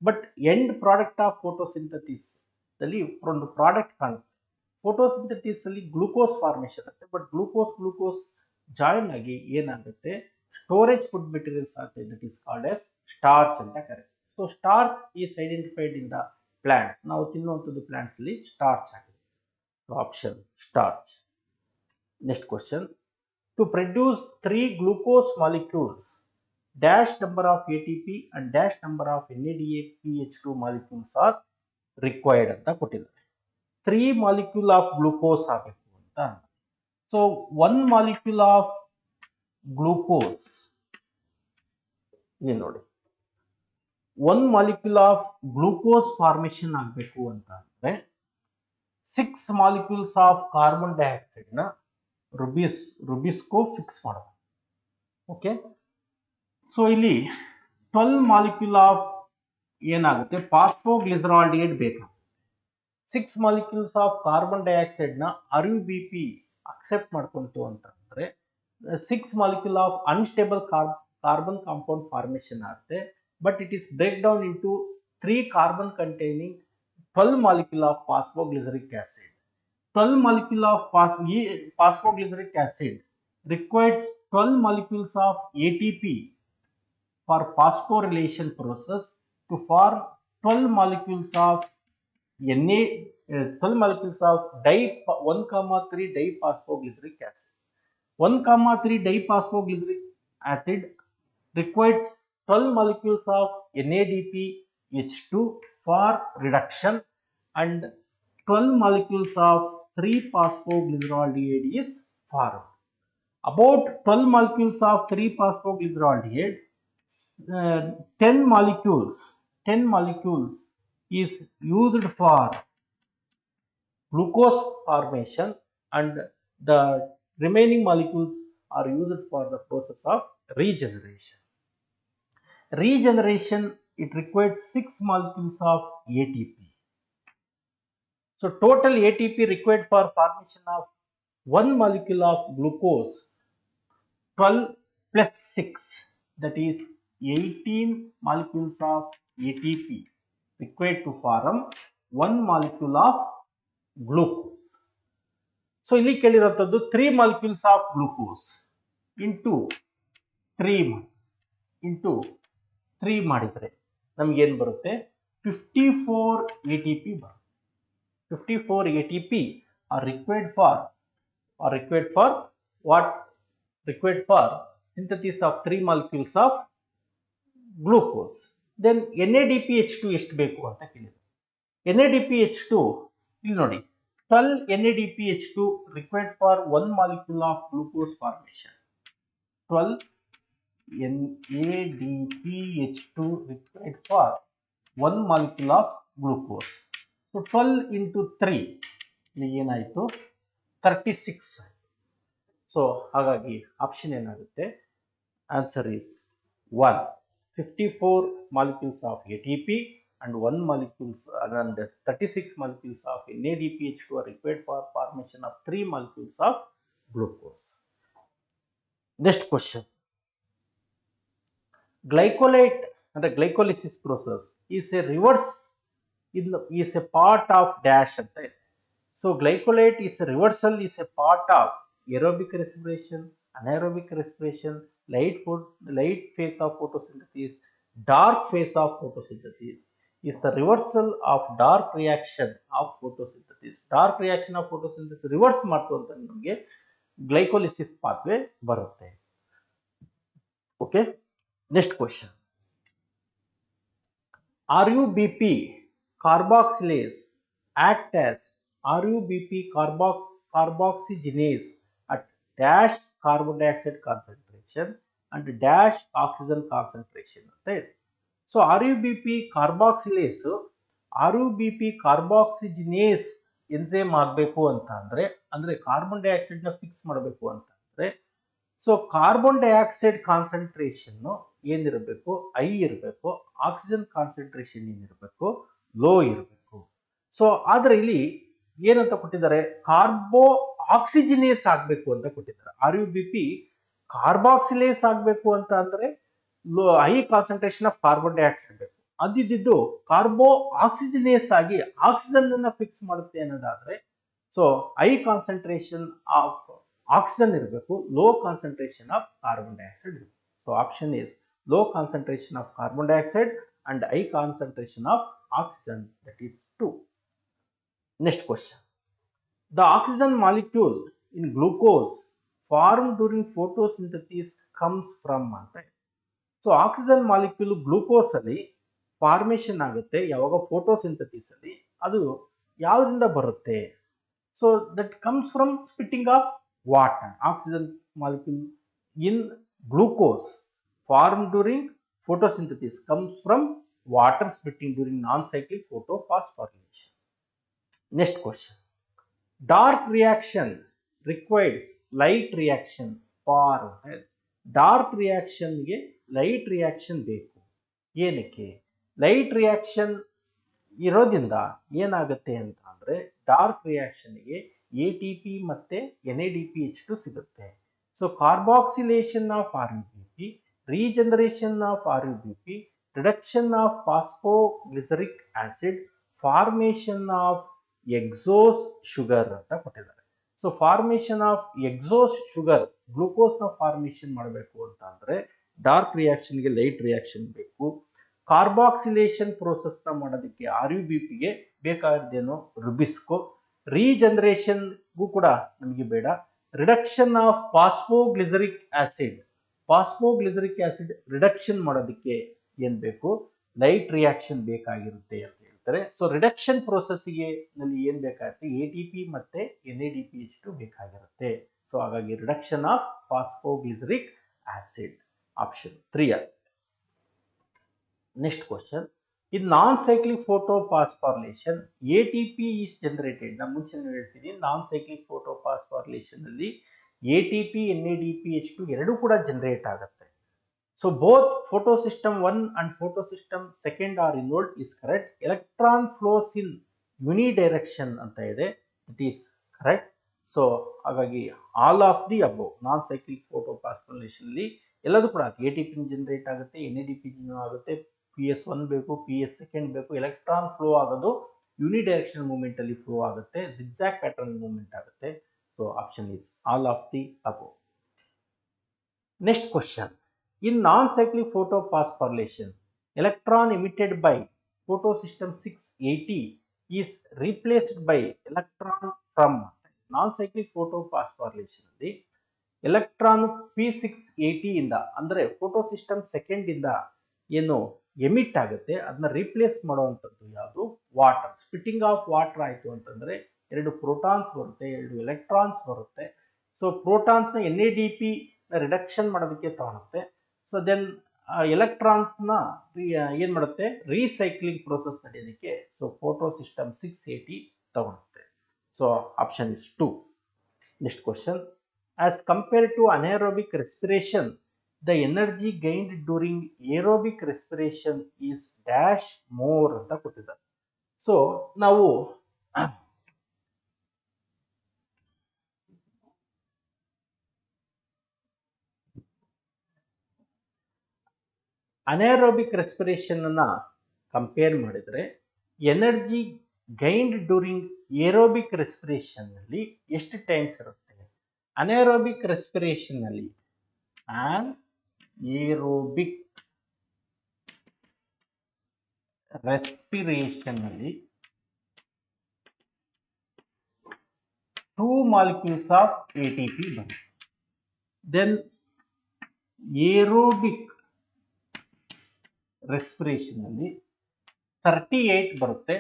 but end product of photosynthesis ಅಲ್ಲಿ ಒಂದು ಪ್ರಾಡಕ್ಟ್ ಕಾಣುತ್ತೆ. ಫೋಟೋಸಿಂಥಸಿಸ್ ಅಲ್ಲಿ ಗ್ಲೂಕೋಸ್ ಫಾರ್ಮೇಷನ್ ಆಗುತ್ತೆ, ಬಟ್ ಗ್ಲೂಕೋಸ್ ಜಾಯಿನ್ ಆಗಿ ಏನಾಗುತ್ತೆ, ಸ್ಟೋರೇಜ್ ಫುಡ್ ಮೆಟೀರಿಯಲ್ಸ್ ಆಗುತ್ತೆ. That is called as starch ಅಂತ ಕರೀತೀವಿ. So starch is identified in the plants. ನಾವು ತಿನ್ನುವಂಥದ್ದು ಪ್ಲಾಂಟ್ಸ್ ಅಲ್ಲಿ ಸ್ಟಾರ್ಚ್ ಆಗಿದೆ. So option starch. Next question, to produce 3 glucose molecules, dash number of ATP and dash number of NADPH2 molecules are required ಅಂತ ಕೊಟ್ಟಿದ್ದಾರೆ. 3 molecule of glucose ಆಗಬೇಕು ಅಂತ. ಸೊ 1 molecule of glucose, ಇಲ್ಲಿ ನೋಡಿ 1 molecule of glucose formation ಆಗಬೇಕು ಅಂತ ಅಂದ್ರೆ 6 molecules of carbon dioxide ನ ರುಬಿಸ್ಕೋ ಫಿಕ್ಸ್ ಮಾಡಬಹುದು. ಓಕೆ, ಸೊ ಇಲ್ಲಿ 12 ಮಾಲಿಕ್ಯೂಲ್ ಆಫ್ ಏನಾಗುತ್ತೆ ಫಾಸ್ಫೋಗ್ಲಿಸರಾಲ್ಡಿಹೈಡ್ ಬೇಕಾಗುತ್ತೆ. 6 ಮಾಲಿಕ್ಯೂಲ್ಸ್ ಆಫ್ ಕಾರ್ಬನ್ ಡೈಆಕ್ಸೈಡ್ ನ RUBP ಅಕ್ಸೆಪ್ಟ್ ಮಾಡ್ಕೊಂತು ಅಂತಂದ್ರೆ 6 molecule of unstable carbon compound formation ಆಗುತ್ತೆ. But it is break down into 3 carbon containing 12 molecule of phosphoglyceric acid. 12 molecule of phosphoglyceric acid requires 12 molecules of ATP for phosphorylation process to form 12 molecules of 12 molecules of 1,3 diphosphoglyceric acid. 1,3 diphosphoglyceric acid requires 12 molecules of NADPH2 for reduction and 12 molecules of 3-phosphoglyceraldehyde is formed. About 12 molecules of 3-phosphoglyceraldehyde, 10 molecules is used for glucose formation, and the remaining molecules are used for the process of regeneration. Regeneration, it requires 6 molecules of ATP. So total ATP required for formation of 1 molecule of glucose, 12 plus 6, that is 18 molecules of ATP required to form 1 molecule of glucose. So ಇಲ್ಲಿ ಕೇಳಿರುವಂತದ್ದು 3 molecules of glucose into 3 ಮಾಡಿದರೆ ನಮಗೆ ಏನು ಬರುತ್ತೆ? 54 ATP ಬರುತ್ತೆ. 54 ATP are required for what? Required for synthesis of 3 molecules of glucose. Then NADPH2 ಎಷ್ಟು ಬೇಕು ಅಂತ ಕೇಳಿದ್ರು. NADPH2 ಇಲ್ಲಿ ನೋಡಿ, 12 NADPH2 required for 1 molecule of glucose formation. 12 NADPH2 required for 1 molecule of glucose. So 12 into 3 ಇಲ್ಲಿ ಏನಾಯಿತು? 36. ಸೊ ಹಾಗಾಗಿ ಆಪ್ಷನ್ ಏನಾಗುತ್ತೆ? Answer is 1. 54 molecules of ATP and 1 molecules and 36 molecules of NADPH2 are required for formation of 3 molecules of glucose. Next question. Glycolate and the glycolysis process is a reverse is a part of dash ಅಂತ ಇದೆ. So glycolate is a reversal, is a part of aerobic respiration, anaerobic respiration, light phase of photosynthesis, dark phase of photosynthesis. Is the reversal of dark reaction of photosynthesis. Dark reaction of photosynthesis reverse ಮಾಡ್ತು ಅಂತ ನಮಗೆ glycolysis pathway ಬರುತ್ತೆ. Okay, next question. RUBP carboxylase act as RUBP carboxygenase at dash carbon dioxide concentration and dash oxygen concentration ಅಂತ ಇದೆ. ಸೊ RUBP ಕಾರ್ಬಾಕ್ಸಿಜಿನೇಸ್ ಎನ್ಸೈಮ್ ಆಗಬೇಕು ಅಂತ ಅಂದ್ರೆ ಕಾರ್ಬನ್ ಡೈಆಕ್ಸೈಡ್ ನ ಫಿಕ್ಸ್ ಮಾಡಬೇಕು ಅಂತ ಅಂದ್ರೆ, ಸೊ ಕಾರ್ಬನ್ ಡೈಆಕ್ಸೈಡ್ ಕಾನ್ಸಂಟ್ರೇಷನ್ ಏನಿರಬೇಕು? ಐ ಇರಬೇಕು. ಆಕ್ಸಿಜನ್ ಕಾನ್ಸಂಟ್ರೇಷನ್ ಏನಿರಬೇಕು? ಲೋ ಇರಬೇಕು. ಸೊ ಆದ್ರೆ ಇಲ್ಲಿ ಏನಂತ ಕೊಟ್ಟಿದ್ದಾರೆ? ಕಾರ್ಬೋ ಆಕ್ಸಿಜಿನೇಸ್ ಆಗ್ಬೇಕು ಅಂತ ಕೊಟ್ಟಿದ್ದಾರೆ. RUBP ಕಾರ್ಬಾಕ್ಸಿಲೇಸ್ ಆಗ್ಬೇಕು ಅಂತ ಅಂದ್ರೆ high concentration of carbon dioxide ಬೇಕು. ಅದಿದ್ದು ಕಾರ್ಬೋ ಆಕ್ಸಿಜಿನೇಸ್ ಆಗಿ ಆಕ್ಸಿಜನ್ ಅನ್ನ ಫಿಕ್ಸ್ ಮಾಡುತ್ತೆ ಅನ್ನೋದಾದ್ರೆ, so high concentration of oxygen ಇರಬೇಕು, low concentration of carbon dioxide ಇರಬೇಕು. So option is low concentration of carbon dioxide and high concentration of oxygen, that is 2. Next question. The oxygen molecule in glucose formed during photosynthesis comes from ಅಂತ. ಸೊ ಆಕ್ಸಿಜನ್ ಮಾಲಿಕ್ಯೂಲ್ ಗ್ಲೂಕೋಸ್ ಅಲ್ಲಿ ಫಾರ್ಮೇಶನ್ ಆಗುತ್ತೆ ಯಾವಾಗ? ಫೋಟೋಸಿಂಥಸಿಸ್ ಅಲ್ಲಿ. ಅದು ಯಾವ್ದ್ರಿಂದ ಬರುತ್ತೆ? So that comes from splitting of water. Oxygen molecule in glucose form during photosynthesis comes from water splitting during non-cyclic photophosphorylation. Next question. Dark reaction requires light reaction for. Dark ರಿಯಾಕ್ಷನ್ಗೆ ಲೈಟ್ ರಿಯಾಕ್ಷನ್ ಬೇಕು. ಏನಕ್ಕೆ? ಲೈಟ್ ರಿಯಾಕ್ಷನ್ ಇರೋದ್ರಿಂದ ಏನಾಗುತ್ತೆ ಅಂತ ಅಂದ್ರೆ, ಡಾರ್ಕ್ ರಿಯಾಕ್ಷನ್ಗೆ ATP ಮತ್ತೆ NADPH2 ಸಿಗುತ್ತೆ. So carboxylation of RUBP, regeneration of RUBP, reduction of phosphoglyceric acid, formation of exose sugar ಅಂತ ಕೊಟ್ಟಿದ್ದಾರೆ. So formation of hexose sugar, glucose ನ ಫಾರ್ಮೇಶನ್ ಮಾಡಬೇಕು ಅಂತ ಅಂದ್ರೆ ಡಾರ್ಕ್ ರಿಯಾಕ್ಷನ್ ಗೆ ಲೈಟ್ ರಿಯಾಕ್ಷನ್ ಬೇಕು. ಕಾರ್ಬಾಕ್ಸಿಲೇಷನ್ ಪ್ರೋಸೆಸ್ ನ ಮಾಡೋದಕ್ಕೆ RUBP ಗೆ ಬೇಕಾದ್ದೇನು? ರುಬಿಸ್ಕೋ. ರೀಜನರೇಷನ್ಗೂ ಕೂಡ ನಮಗೆ ಬೇಡ. Reduction of phosphoglyceric acid reduction ಮಾಡೋದಕ್ಕೆ ಏನ್ ಬೇಕು? ಲೈಟ್ ರಿಯಾಕ್ಷನ್ ಬೇಕಾಗಿರುತ್ತೆ ಅಂತ ಹೇಳ್ತಾ ಹೇಳ್ತಾರೆ. ಸೊ ರಿಡಕ್ಷನ್ ಪ್ರೋಸೆಸ್ಗೆ ನಲ್ಲಿ ಏನ್ ಬೇಕಾಗುತ್ತೆ, ATP ಮತ್ತೆ NADPH2 ಬೇಕಾಗಿರುತ್ತೆ. ಸೊ ಹಾಗಾಗಿ reduction of phosphoglyceric acid option 3 ಆಗುತ್ತೆ. Next question, in non-cyclic photophosphorylation ATP is generated. ನಾನು ಮುಂಚೆ ಹೇಳ್ತೀನಿ, ನಾನ್ ಸೈಕ್ಲಿಕ್ ಫೋಟೋಫಾಸ್ಫಾರಿಲೇಷನ್ ಅಲ್ಲಿ ATP NADPH2 ಎರಡು ಕೂಡ ಜನರೇಟ್ ಆಗುತ್ತೆ. So both photosystem 1 and photosystem 2 are involved is correct. Electron flows in unidirection ಅಂತ ಇದೆ, it is correct. So ಹಾಗಾಗಿ all of the above non cyclic photophosphorylation ಅಲ್ಲಿ ಎಲ್ಲದೂ ಕೂಡ ATP ಜನರೇಟ್ ಆಗುತ್ತೆ, NADP ಆಗುತ್ತೆ, PS1 ಬೇಕು, PS2 ಬೇಕು. ಎಲೆಕ್ಟ್ರಾನ್ ಫ್ಲೋ ಆಗೋದು ಯೂನಿಡೈರೆಕ್ಷನ್ ಮೂವ್ಮೆಂಟ್ ಅಲ್ಲಿ ಫ್ಲೋ ಆಗುತ್ತೆ, zigzag ಪ್ಯಾಟರ್ನ್ ಮೂವ್ಮೆಂಟ್ ಆಗುತ್ತೆ. So option is all of the above. Next question, in non-cyclic photophosphorylation electron emitted by photosystem 680 is replaced by electron from non-cyclic photophosphorylation ಅಲ್ಲಿ ಎಲೆಕ್ಟ್ರಾನ್ P680 ಇಂದ ಅಂದ್ರೆ ಫೋಟೋಸಿಸ್ಟಮ್ 2 ಇಂದ ಏನು ಎಮಿಟ್ ಆಗುತ್ತೆ ಅದನ್ನ ರಿಪ್ಲೇಸ್ ಮಾಡುವಂಥದ್ದು ಯಾವುದು, ವಾಟರ್. ಸ್ಪಿಟ್ಟಿಂಗ್ ಆಫ್ ವಾಟರ್ ಆಯಿತು ಅಂತಂದ್ರೆ ಎರಡು ಪ್ರೋಟಾನ್ಸ್ ಬರುತ್ತೆ, ಎರಡು ಎಲೆಕ್ಟ್ರಾನ್ಸ್ ಬರುತ್ತೆ. ಸೊ ಪ್ರೋಟಾನ್ಸ್ ನ NADP ರಿಡಕ್ಷನ್ ಮಾಡೋದಕ್ಕೆ ತಗೊಳುತ್ತೆ. ಸೊ ದೆನ್ ಎಲೆಕ್ಟ್ರಾನ್ಸ್ ನ ಏನ್ ಮಾಡುತ್ತೆ, ರೀಸೈಕ್ಲಿಂಗ್ ಪ್ರೋಸೆಸ್ ನಡೆಯೋದಕ್ಕೆ ಸೊ ಫೋಟೋಸಿಸ್ಟಮ್ 680 ತಗೊಳುತ್ತೆ. So option is 2. Next question, as compared to anaerobic respiration the energy gained during aerobic respiration is dash more ಅಂತ ಕೊಟ್ಟಿದ್ದಾರೆ. ಸೊ ನಾವು ಅನಾರೋಬಿಕ್ ರೆಸ್ಪಿರೇಷನ್ ಅನ್ನ ಕಂಪೇರ್ ಮಾಡಿದ್ರೆ energy gained during aerobic respiration ನಲ್ಲಿ ಎಷ್ಟು ಟೈಮ್ಸ್ ಇರುತ್ತೆ? ಅನಾರೋಬಿಕ್ ರೆಸ್ಪಿರೇಷನ್ ನಲ್ಲಿ ಏರೋಬಿಕ್ ರೆಸ್ಪಿರೇಷನ್ ನಲ್ಲಿ 2 molecules of ATP ಬರುತ್ತೆ. ದೆನ್ ಏರೋಬಿಕ್ ರೆಸ್ಪಿರೇಷನ್ ಅಲ್ಲಿ 38 ಬರುತ್ತೆ,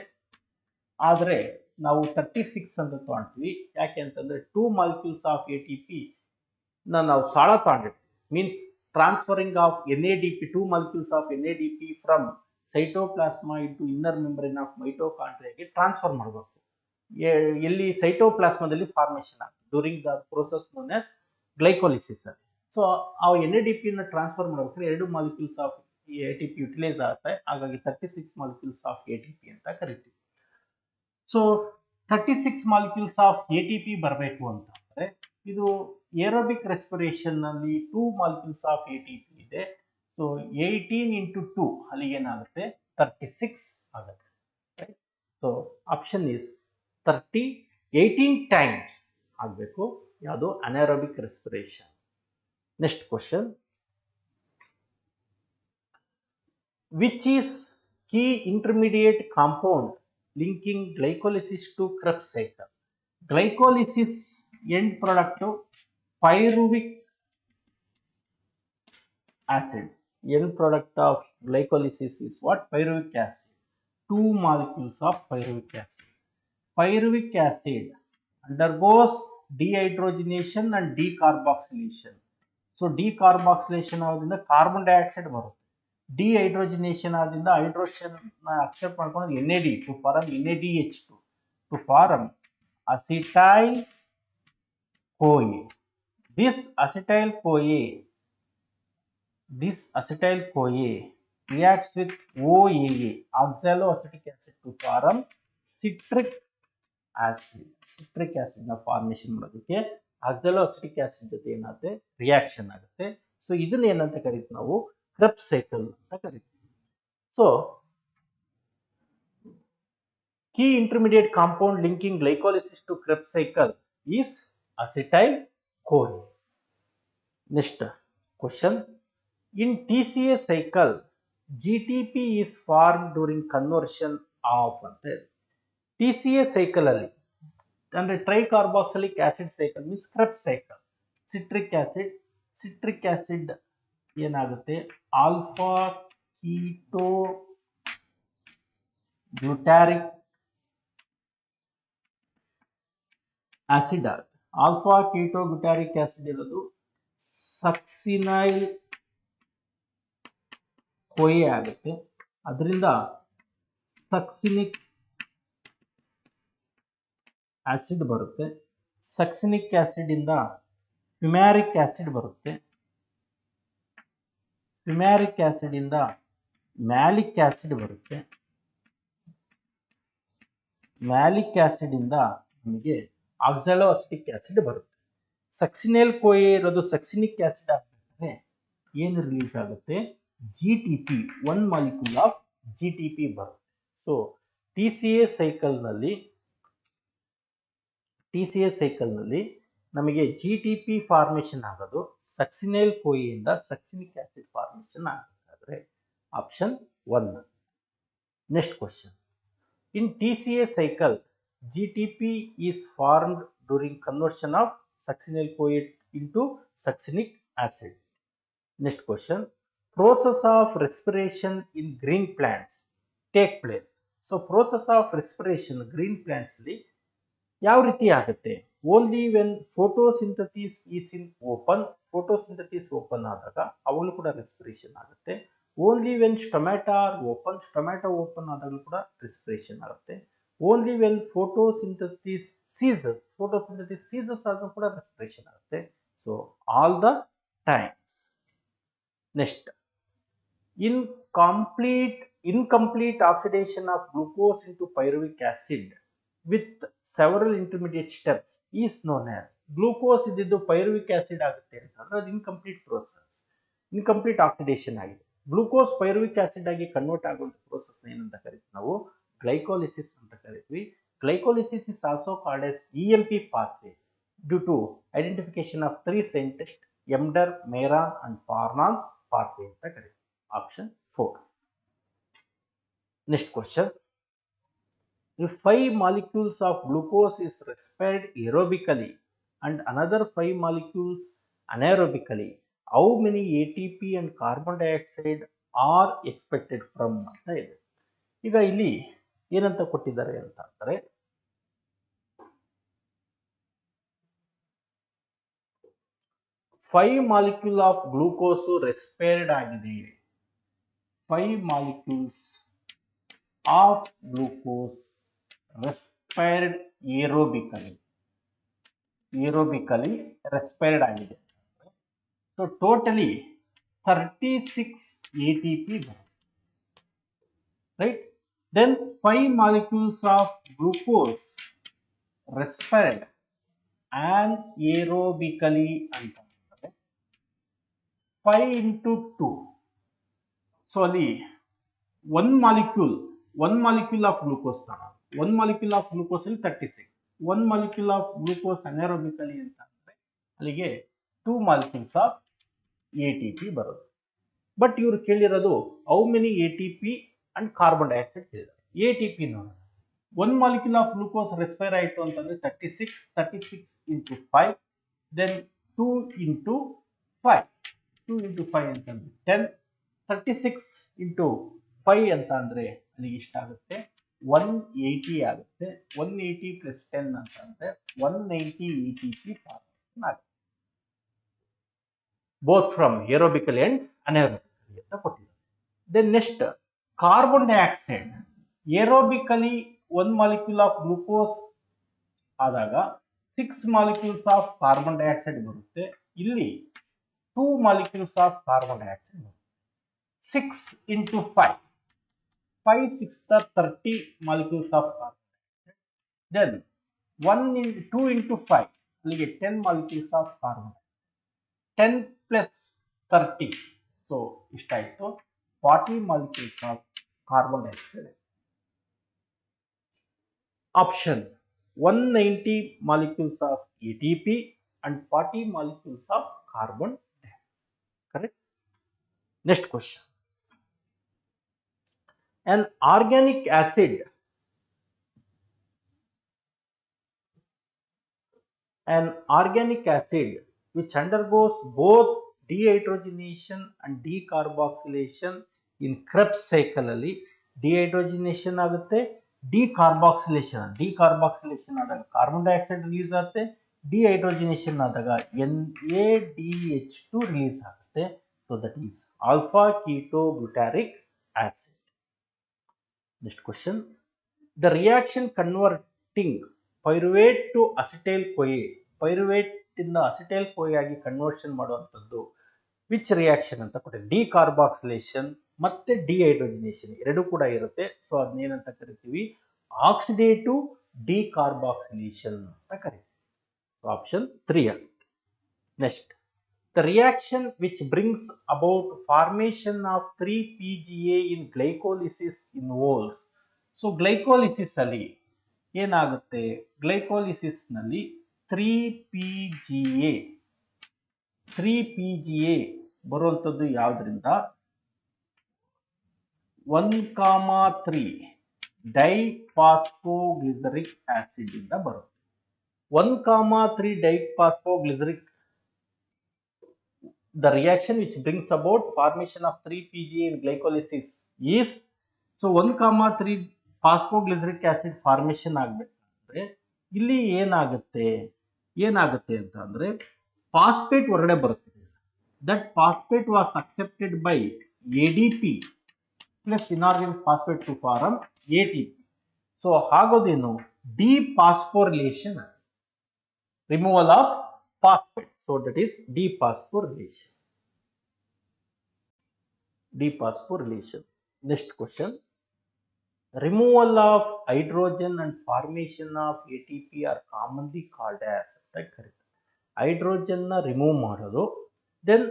ಆದರೆ ನಾವು 36 ಅಂತ ತಗೊಂತೀವಿ. ಯಾಕೆ ಅಂತಂದ್ರೆ 2 molecules of ATP ನಾವು ಸಾಳ ತಗೊಂಡಿರ್ತೀವಿ, means transferring of NADP 2 molecules of NADP from cytoplasm into inner membrane of ಮೈಟೋಕಾಂಡ್ರಿಯಾಗೆ ಟ್ರಾನ್ಸ್ಫರ್ ಮಾಡಬೇಕು. ಎಲ್ಲಿ ಸೈಟೋಪ್ಲಾಸ್ಮಾದಲ್ಲಿ ಫಾರ್ಮೇಶನ್ ಆಗುತ್ತೆ during the process known as glycolysis ಅಲ್ಲಿ. ಸೊ ಆ NADP ನ ಟ್ರಾನ್ಸ್ಫರ್ ಮಾಡಬೇಕಾದ್ರೆ 2 molecules ಆಫ್ ATP ಯುಟಿಲೈಸ್ ಆಗುತ್ತೆ, ಹಾಗಾಗಿ 36 molecules ಆಫ್ ATP ಅಂತ ಕರಿತೀವಿ. ಸೊ 36 molecules ಆಫ್ ATP ಬರಬೇಕು ಅಂತಂದ್ರೆ ಇದು ಏರೋಬಿಕ್ ರೆಸ್ಪಿರೇಷನ್ ನಲ್ಲಿ 2 molecules ಆಫ್ ATP ಇದೆ. ಸೊ 18 into 2 ಅಲ್ಲಿಗೆ ಏನಾಗುತ್ತೆ 36 ಆಗುತ್ತೆ. ಸೊ ಆಪ್ಷನ್ ಇಸ್ 18 ಟೈಮ್ಸ್ ಆಗಬೇಕು ಯಾವುದು anaerobic respiration. Next question, which is key intermediate compound linking glycolysis to Krebs cycle? Glycolysis end product pyruvic acid. End product of glycolysis is what? Pyruvic acid. 2 molecules of pyruvic acid. Pyruvic acid undergoes dehydrogenation and decarboxylation. So decarboxylation ಆಗೋದ್ರಿಂದ ಕಾರ್ಬನ್ ಡೈಆಕ್ಸೈಡ್ ಬರುತ್ತೆ, ಡಿಹೈಡ್ರೋಜಿನೇಷನ್ ಆದ್ರಿಂದ ಹೈಡ್ರೋಜನ್ ಅಕ್ಸೆಪ್ಟ್ ಮಾಡ್ಕೊಂಡು NAD to form NADH2 to form acetyl CoA. This acetyl CoA reacts with OAA, oxaloacetic acid, to form citric acid. Citric acid ನ ಫಾರ್ಮೇಶನ್ ಮಾಡೋದಕ್ಕೆ ಆಕ್ಸಾಲೋಅಸಿಟಿಕ್ ಆಸಿಡ್ ಜೊತೆ ಏನಾಗುತ್ತೆ ರಿಯಾಕ್ಷನ್ ಆಗುತ್ತೆ. ಸೊ ಇದನ್ನ ಏನಂತ ಕರಿತೀವಿ ನಾವು Krebs cycle ಅಂತ ಕರಿತೀವಿ. So key intermediate compound linking glycolysis to Krebs cycle is acetyl CoA. Next question, in TCA cycle GTP is formed during conversion of ಅಂತ TCA cycle ಅಲ್ಲಿ ಅಂದ್ರೆ tricarboxylic acid cycle means Krebs cycle. Citric acid ಏನಾಗುತ್ತೆ ಆಲ್ಫಾ ಕೀಟೋ ಗ್ಲುಟಾರಿಕ್ ಆಸಿಡ್ ಆಗುತ್ತೆ. ಆಲ್ಫಾ ಕೀಟೋ ಗ್ಲುಟಾರಿಕ್ ಆಸಿಡ್ ಇರೋದು ಸಕ್ಸಿನೈಲ್ ಕೊಯೆ ಆಗುತ್ತೆ. ಅದರಿಂದ ಸಕ್ಸಿನಿಕ್ ಆಸಿಡ್ ಬರುತ್ತೆ. ಸಕ್ಸಿನಿಕ್ ಆಸಿಡ್ ಇಂದ ಫ್ಯುಮ್ಯಾರಿಕ್ ಆಸಿಡ್ ಬರುತ್ತೆ. ಫ್ಯುಮ್ಯಾರಿಕ್ ಆಸಿಡ್ ಇಂದ ಮ್ಯಾಲಿಕ್ ಆಸಿಡ್ ಬರುತ್ತೆ. ಮ್ಯಾಲಿಕ್ ಆಸಿಡ್ ಇಂದ ನಮಗೆ ಆಕ್ಸಾಲೋ ಅಸಿಟಿಕ್ ಆಸಿಡ್ ಬರುತ್ತೆ. ಸಕ್ಸಿನೇಲ್ ಕೋಯೆ ಇರೋದು ಸಕ್ಸಿನಿಕ್ ಆಸಿಡ್ ಆಗ್ಬೇಕಾದ್ರೆ ಏನು ರಿಲೀಸ್ ಆಗುತ್ತೆ? GTP, one molecule of GTP ಬರುತ್ತೆ. ಸೊ TCA ಸೈಕಲ್ ನಲ್ಲಿ ನಮಗೆ GTP ಫಾರ್ಮೇಶನ್ ಆಗೋದು ಸಕ್ಸಿನೇಲ್ ಕೋಯೆಯಿಂದ ಸಕ್ಸಿನಿಕ್ ಆಸಿಡ್ ಫಾರ್ಮೇಶನ್ ಆಗಬೇಕಾದ್ರೆ option 1. Next question. In TCA cycle, GTP is formed during conversion of succinyl CoA into succinic acid. Next question. Process of respiration in green plants take place. So process of respiration green plants li ಯಾವ ರೀತಿ ಆಗುತ್ತೆ? Only when photosynthesis is in open. photosynthesis open ಆದಾಗ ಅವಾಗಲೂ ಕೂಡ respiration ಆಗುತ್ತೆ. Only when stomata are open. stomata open ಆದಾಗಲೂ ಕೂಡ respiration ಆಗುತ್ತೆ. Only when photosynthesis ceases. photosynthesis ceases ಆದಾಗ ಕೂಡ respiration ಆಗುತ್ತೆ. So all the times. Next. Incomplete oxidation of glucose into pyruvic acid with several intermediate steps is known as. Glucose ಇದ್ದಿದ್ದು ಪೈರುವಿಕ್ ಆಸಿಡ್ ಆಗುತ್ತೆ ಅಂತಂದ್ರೆ ಅದು ಇನ್ಕಂಪ್ಲೀಟ್ ಪ್ರೋಸೆಸ್, ಇನ್ಕಂಪ್ಲೀಟ್ ಆಕ್ಸಿಡೇಷನ್ ಆಗಿದೆ. ಗ್ಲೂಕೋಸ್ ಪೈರುವಿಕ್ ಆಸಿಡ್ ಆಗಿ ಕನ್ವರ್ಟ್ ಆಗುವಂತ ಪ್ರೋಸೆಸ್ ಏನಂತ ಕರಿತೀವಿ ನಾವು? ಗ್ಲೈಕೋಲಿಸಿಸ್ ಅಂತ ಕರಿತೀವಿ. Glycolysis is also called as EMP pathway due to identification of 3 scientists, Emder, Mehran and Parnan's pathway ಅಂತ ಕರಿತೀವಿ. Option 4. Next question. If 5 molecules of glucose is respired aerobically and another 5 molecules anaerobically, how many ATP and carbon dioxide are expected from ಅಂತ ಇದೆ. ಈಗ ಇಲ್ಲಿ ಏನಂತ ಕೊಟ್ಟಿದ್ದಾರೆ ಅಂತ ಅಂದ್ರೆ 5 molecule of glucose respired ಆಗಿದೆ. 5 molecules of glucose respired aerobically respired ಆಗಿದೆ. So totally 36 ATP, right? Then 5 molecules of glucose respired anaerobically ಅಂತಂದ್ರೆ 5 into 2. So ಅಲ್ಲಿ one molecule of glucose ತಗೊಂಡು 1 molecule of glucose ಅಲ್ಲಿ 36, 1 molecule of glucose anaerobically ಅಂತ ಅಂದ್ರೆ ಅಲ್ಲಿಗೆ 2 molecules of ATP ಬರುತ್ತೆ. ಬಟ್ ಇವರು ಕೇಳಿರೋದು how many ATP and carbon dioxide ಕೇಳಿದ್ದಾರೆ. ATP ನೋಡೋಣ. 1 molecule of glucose ರೆಸ್ಪೈರ್ ಆಯಿತು ಅಂತಂದ್ರೆ 36 into 5, then 2 into 5 ಅಂತಂದ್ರೆ 10, 36 into 5 ಅಂತ ಅಂದ್ರೆ ಅಲ್ಲಿ ಇಷ್ಟಾಗುತ್ತೆ 180 ಆಗುತ್ತೆ. 180 plus 10 ಅಂತ ಅಂದ್ರೆ 190 ATP ಫಾರ್ಮೇಷನ್ ಆಗುತ್ತೆ. both from aerobically and anaerobically ಅಂತ ಕೊಟ್ಟಿದ್ದಾರೆ. Then next, carbon dioxide aerobically 1 molecule of glucose ಆದಾಗ 6 molecules of carbon dioxide ಬರುತ್ತೆ. ಇಲ್ಲಿ 2 molecules of carbon dioxide ಬರುತ್ತೆ. 6 into 5, 6 30 molecules of carbon dioxide. Then 2 into 5 ಅಲ್ಲಿಗೆ 10 molecules of carbon dioxide. 10 plus 30, so ಇಷ್ಟಾಯಿತು 40 molecules of carbon dioxide. Option 190 molecules of ATP and 40 molecules of carbon dioxide. Correct? Next question. An organic acid which undergoes both dehydrogenation and decarboxylation in Krebs cycle ಅಲ್ಲಿ ಡಿಹೈಡ್ರೋಜಿನೇಷನ್ ಆಗುತ್ತೆ, ಡಿಕಾರ್ಬಾಕ್ಸಿಲೇಷನ್ ಆದಾಗ ಕಾರ್ಬನ್ ಡೈಆಕ್ಸೈಡ್ ರಿಲೀಸ್ ಆಗುತ್ತೆ, ಡಿಹೈಡ್ರೋಜಿನೇಷನ್ ಆದಾಗ NADH2 ರಿಲೀಸ್ ಆಗುತ್ತೆ. So that is alpha ketoglutaric acid. Next question, the reaction converting pyruvate to acetyl CoA, pyruvate ಇಂದ ಅಸಿಟೈಲ್ ಕೊಯೆ ಆಗಿ ಕನ್ವರ್ಷನ್ ಮಾಡುವಂಥದ್ದು ವಿಚ್ ರಿಯಾಕ್ಷನ್ ಅಂತ ಕೊಟ್ಟಿದೆ. ಡಿಕಾರ್ಬಾಕ್ಸಿಲೇಷನ್ ಮತ್ತೆ ಡಿಹೈಡ್ರೋಜಿನೇಷನ್ ಎರಡು ಕೂಡ ಇರುತ್ತೆ. ಸೊ ಅದನ್ನೇನಂತ ಕರಿತೀವಿ, ಆಕ್ಸಿಡೇಟಿವ್ ಡಿಕಾರ್ಬಾಕ್ಸಿಲೇಷನ್ ಅಂತ ಕರಿತೀವಿ. ಆಪ್ಷನ್ 3 ಆಗುತ್ತೆ. Next, the reaction which brings about formation of 3PGA in glycolysis involves. So glycolysis ಅಲ್ಲಿ ಏನಾಗುತ್ತೆ, ಗ್ಲೈಕೋಲಿಸಿಸ್ ನಲ್ಲಿ 3PGA ಬರುವಂಥದ್ದು ಯಾವುದರಿಂದ, 1,3 ಡೈಫಾಸ್ಫೋಗ್ಲಿಸರಿಕ್ ಆಸಿಡ್ ಇಂದ ಬರುತ್ತೆ. 1,3 ಡೈಫಾಸ್ಫೋಗ್ಲಿಸರಿಕ್, the reaction which brings about formation of 3PGA in glycolysis is, so 1,3 phosphoglyceric acid formation ಆಗಬೇಕಂದ್ರೆ ಇಲ್ಲಿ ಏನಾಗುತ್ತೆ ಅಂತ ಅಂದ್ರೆ ಫಾಸ್ಫೇಟ್ ಹೊರಗಡೆ ಬರುತ್ತೆ. That phosphate was accepted by ADP plus inorganic phosphate to form ATP. So ಆಗೋದೇನು, dephosphorylation, removal of phosphate. So that is dephosphorylation. Next question, removal of hydrogen and formation of ATP are commonly called as ಅಂತ ಕರೀತಾರೆ. ಹೈಡ್ರೋಜನ್ ನ ರಿಮೂವ್ ಮಾಡೋದು, ದೆನ್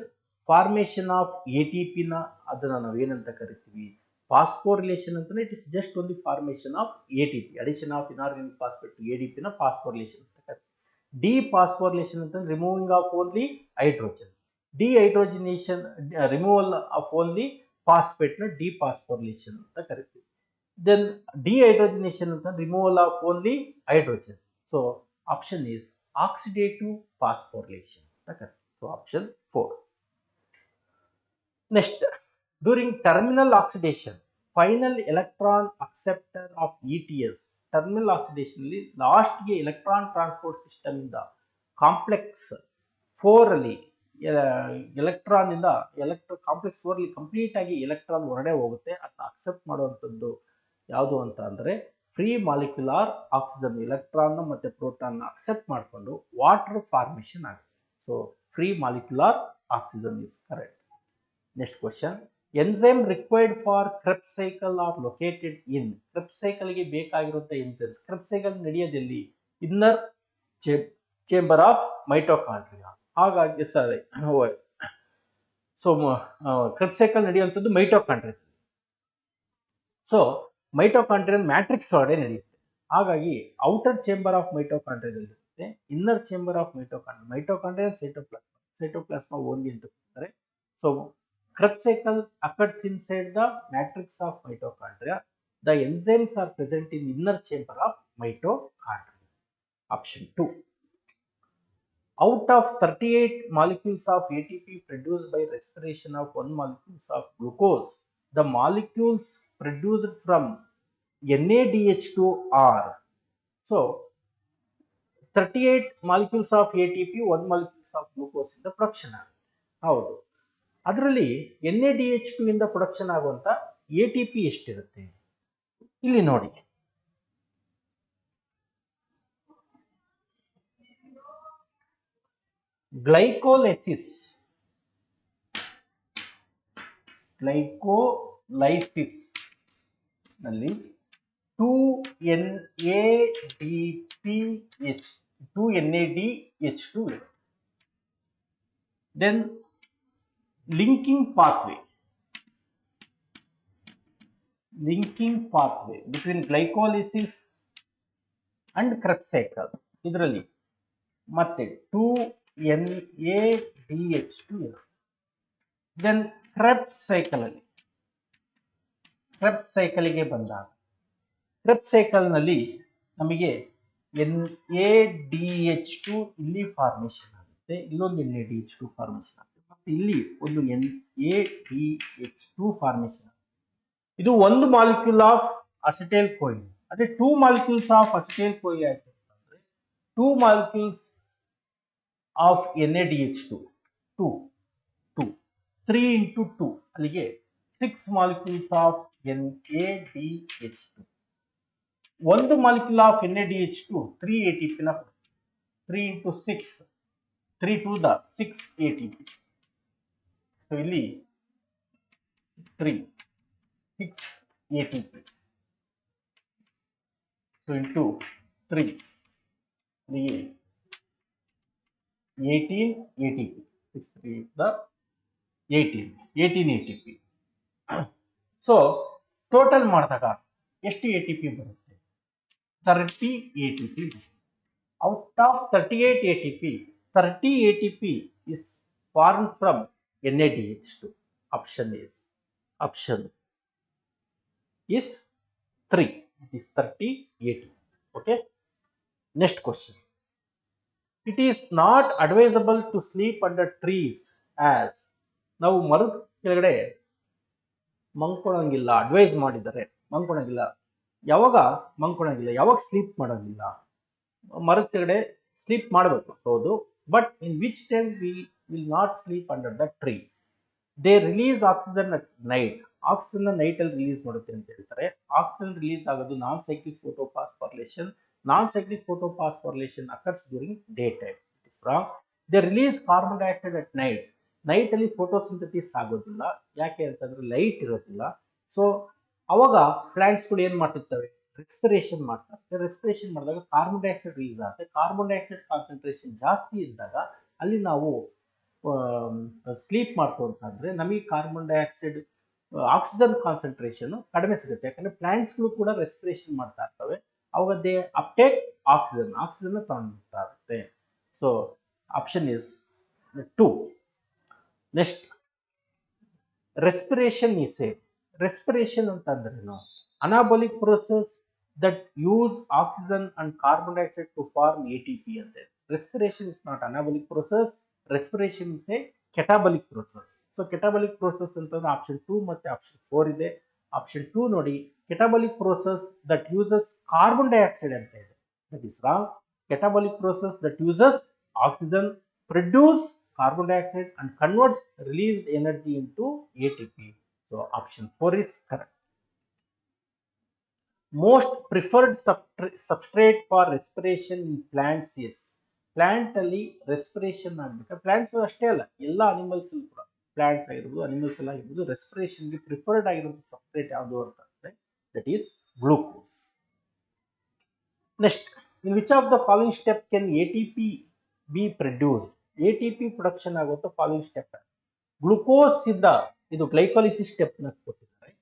ಫಾರ್ಮೇಶನ್ ಆಫ್ ATP ನ ಅದನ್ನ ನಾವೇನಂತ ಕರಿತೀವಿ, ಫಾಸ್ಫೋರಿಲೇಷನ್ ಅಂತಾನೆ. It is just only formation of ATP, addition of inorganic phosphate to ADP ನ ಫಾಸ್ಫೋರಿಲೇಷನ್ ಅಂತ ಕರಿತೀವಿ. ಡಿಫಾಸ್ಫೋರಿಲೇಷನ್ ಅಂತ removing of only hydrogen, dehydrogenation removal of only phosphate ನ ಡಿಫಾಸ್ಫೋರಿಲೇಷನ್ ಅಂತ ಕರಿತೀವಿ. ದೆನ್ ಡಿಹೈಡ್ರೋಜಿನೇಷನ್ ಅಂತ removal of only hydrogen. So option is oxidative phosphorylation ಅಂತ ಕರಿತೀವಿ. So option 4. Next, during terminal oxidation final electron acceptor of ETS, terminal oxidation ಅಲ್ಲಿ ಲಾಸ್ಟ್ ಗೆ ಎಲೆಕ್ಟ್ರಾನ್ ಟ್ರಾನ್ಸ್ಪೋರ್ಟ್ ಸಿಸ್ಟಮ್ ಇಂದ ಕಾಂಪ್ಲೆಕ್ಸ್ 4 ಅಲ್ಲಿ ಎಲೆಕ್ಟ್ರಾನ್ ಇಂದ ಕಾಂಪ್ಲೆಕ್ಸ್ 4 ಅಲ್ಲಿ ಕಂಪ್ಲೀಟ್ ಆಗಿ ಎಲೆಕ್ಟ್ರಾನ್ ಹೊರಡೆ ಹೋಗುತ್ತೆ. ಅದನ್ನ ಅಕ್ಸೆಪ್ಟ್ ಮಾಡುವಂಥದ್ದು ಯಾವುದು ಅಂತ ಅಂದ್ರೆ ಫ್ರೀ ಮಾಲಿಕ್ಯುಲಾರ್ ಆಕ್ಸಿಜನ್. ಎಲೆಕ್ಟ್ರಾನ್ ಮತ್ತೆ ಪ್ರೋಟಾನ್ ಅಕ್ಸೆಪ್ಟ್ ಮಾಡಿಕೊಂಡು ವಾಟರ್ ಫಾರ್ಮೇಶನ್ ಆಗುತ್ತೆ. So free molecular oxygen is correct. Next question, enzyme required for Krebs cycle are located in. Krebs cycle ಗೆ ಬೇಕಾಗಿರುವಂತಹ ಎಂಜೈಮ್ಸ್, ಕ್ರೆಬ್ಸ್ ಸೈಕಲ್ ನಡೆಯೋದಲ್ಲಿ ಇನ್ನರ್ ಚೇಂಬರ್ ಆಫ್ ಮೈಟೋಕಾಂಡ್ರಿಯಾ. ಹಾಗಾಗಿ ಸೊ ಕ್ರೆಬ್ಸ್ ಸೈಕಲ್ ನಡೆಯುವಂಥದ್ದು ಮೈಟೋಕಾಂಡ್ರಿಯಾ. ಸೊ ಮೈಟೋಕಾಂಡ್ರಿಯಲ್ ಮ್ಯಾಟ್ರಿಕ್ಸ್ ಒಳಗಡೆ ನಡೆಯುತ್ತೆ. ಹಾಗಾಗಿ ಔಟರ್ ಚೇಂಬರ್ ಆಫ್ ಮೈಟೋಕಾಂಡ್ರಿಯಾದಲ್ಲಿ ಇರುತ್ತೆ, inner chamber of mitochondrial cytoplasm only ಅಂತ ಹೇಳ್ತಾರೆ. So Krebs cycle occurs inside the matrix of mitochondria. The enzymes are present in inner chamber of mitochondria. Option 2. Out of 38 molecules of ATP produced by respiration of 1 molecule of glucose, the molecules produced from NADH2 are, so 38 molecules of ATP, 1 molecule of glucose in the production. ಹೌದು, ಅದರಲ್ಲಿ NADH2 ಇಂದ ಪ್ರೊಡಕ್ಷನ್ ಆಗುವಂತ ATP ಎಷ್ಟಿರುತ್ತೆ ಇಲ್ಲಿ ನೋಡಿ. ಗ್ಲೈಕೋಲೈಸಿಸ್ ನಲ್ಲಿ 2NADH2 then linking pathway between glycolysis and Krebs cycle. ಇದರಲ್ಲಿ ಮತ್ತೆ 2NADH2 ದೆನ್ Krebs cycle ಗೆ ಬಂದಾಗ Krebs cycle ನಲ್ಲಿ ನಮಗೆ NADH2 ಇಲ್ಲಿ ಫಾರ್ಮೇಶನ್ ಆಗುತ್ತೆ, ಇಲ್ಲೊಂದು NADH2 ಫಾರ್ಮೇಶನ್ ಆಗುತ್ತೆ, ಮತ್ತೆ ಇಲ್ಲಿ ಒಂದು NADH2 ಫಾರ್ಮೇಶನ್. ಇದು ಒಂದು ಮಾಲಿಕ್ಯೂಲ್ ಆಫ್ ಅಸಿಟೈಲ್ ಕೋಯಿನ್. ಅದೇ 2 ಮಾಲಿಕ್ಯೂಲ್ಸ್ ಆಫ್ ಅಸಿಟೈಲ್ ಕೋಯಿನ್ ಆಯ್ತು ಅಂತಂದ್ರೆ 2 ಮಾಲಿಕ್ಯೂಲ್ಸ್ ಆಫ್ NaDH2 2 2 3 into 2 ಅಲ್ಲಿಗೆ 6 ಮಾಲಿಕ್ಯೂಲ್ಸ್ ಆಫ್ NaDH2. ಒಂದು ಮಾಲಿಕ್ಯೂಲ್ ಆಫ್ NaDH2 3 ATP ನ 3 into 6 3 to the 6 ATP. So ಇಲ್ಲಿ 3 6 ATP. So into 3 the 18 ATP. 6 3 the 18 ATP. So total ಮಾಡಿದಾಗ ಎಷ್ಟು ATP ಬರುತ್ತೆ? 30 ATP. Out of 38 ATP, 30 ATP is formed from NaDH2. Option is 3. It is 30 ATP. Okay. Next question. It is not advisable to sleep under trees as ನಾವು ಮರದ ಕೆಳಗಡೆ ಮಂಕೊಳಂಗಿಲ್ಲ ಅಡ್ವೈಸ್ ಮಾಡಿದ್ದಾರೆ. ಮಂಕೊಳಂಗಿಲ್ಲ ಯಾವಾಗ ಸ್ಲೀಪ್ ಮಾಡೋಂಗಿಲ್ಲ. ಮರದ ಕೆಳಗಡೆ ಸ್ಲೀಪ್ ಮಾಡಬೇಕು ಹೌದು, but in which time we will not sleep under the tree. They release oxygen at night. Oxygen night ಅಲ್ಲಿ ರಿಲೀಸ್ ಮಾಡುತ್ತೆ ಅಂತ ಹೇಳ್ತಾರೆ. ಆಕ್ಸಿಜನ್ ರಿಲೀಸ್ ಆಗೋದು non cyclic photophosphorylation. Non cyclic photophosphorylation occurs during day time. It is wrong. They release carbon dioxide at night. Night ಅಲ್ಲಿ ಫೋಟೋಸಿಂಥಸಿಸ್ ಆಗೋದಿಲ್ಲ. ಯಾಕೆ ಅಂತಂದ್ರೆ ಲೈಟ್ ಇರೋದಿಲ್ಲ. ಸೊ ಅವಾಗ ಪ್ಲಾಂಟ್ಸ್ ಗಳು ಏನ್ ಮಾಡ್ತಿರ್ತವೆ? ರೆಸ್ಪಿರೇಷನ್ ಮಾಡ್ತಾರೆ. ರೆಸ್ಪಿರೇಷನ್ ಮಾಡಿದಾಗ ಕಾರ್ಬನ್ ಡೈಆಕ್ಸೈಡ್ ರಿಲೀಸ್ ಆಗುತ್ತೆ. ಕಾರ್ಬನ್ ಡೈಆಕ್ಸೈಡ್ ಕಾನ್ಸಂಟ್ರೇಷನ್ ಜಾಸ್ತಿ ಇದ್ದಾಗ ಅಲ್ಲಿ ನಾವು ಸ್ಲೀಪ್ ಮಾಡ್ತು ಅಂತಂದ್ರೆ ನಮಗೆ ಕಾರ್ಬನ್ ಡೈಆಕ್ಸೈಡ್ ಆಕ್ಸಿಜನ್ ಕಾನ್ಸಂಟ್ರೇಷನ್ ಕಡಿಮೆ ಸಿಗುತ್ತೆ. ಯಾಕಂದ್ರೆ ಪ್ಲಾಂಟ್ಸ್ ಗಳು ಕೂಡ ರೆಸ್ಪಿರೇಷನ್ ಮಾಡ್ತಾ ಇರ್ತವೆ. ಅವಾಗ ದೇ ಅಪ್ಟೇಕ್ ಆಕ್ಸಿಜನ್ ತಗೊಂಡ್ತಾ ಇರುತ್ತೆ. So option is 2. Next, respiration is a respiration ಅಂತಂದ್ರೇನು? Anabolic process that use oxygen and carbon dioxide to form ATP ಅಂತ. Respiration is not anabolic process. Respiration is a catabolic process. So catabolic process ಅಂತಂದ್ರೆ ಆಪ್ಷನ್ 2 ಮತ್ತೆ ಆಪ್ಷನ್ 4 ಇದೆ. ಆಪ್ಷನ್ 2 ನೋಡಿ, catabolic process that uses carbon dioxide ಅಂತ ಇದೆ. That is wrong. Catabolic process that uses oxygen produce carbon dioxide and converts released energy into ATP. So option 4 is correct. Most preferred substrate for respiration in plants is. Plant ಅಲ್ಲಿ respiration ಆಗಬೇಕು. Plants ಅಷ್ಟೇ ಅಲ್ಲ, ಎಲ್ಲ ಅನಿಮಲ್ಸ್ ಕೂಡ, ಪ್ಲಾಂಟ್ಸ್ ಆಗಿರ್ಬೋದು ಅನಿಮಲ್ಸ್ ಎಲ್ಲ ಆಗಿರ್ಬೋದು, ರೆಸ್ಪಿರೇಷನ್ ಗೆ ಪ್ರಿಫರ್ಡ್ ಆಗಿರೋ ಸಬ್ಸ್ಟ್ರೇಟ್ ಯಾವುದು ಅಂತಂದ್ರೆ that is glucose. Next, in which of the following step can ATP be produced? ATP production ಆಗುವಂತ ಫಾಲೋಯಿಂಗ್ ಸ್ಟೆಪ್. ಗ್ಲೂಕೋಸ್ ಇಂದ ಇದು ಗ್ಲೈಕೋಲಿಸಿಸ್ ಸ್ಟೆಪ್ ನ ಕೊಟ್ಟಿದ್ದಾರೆ.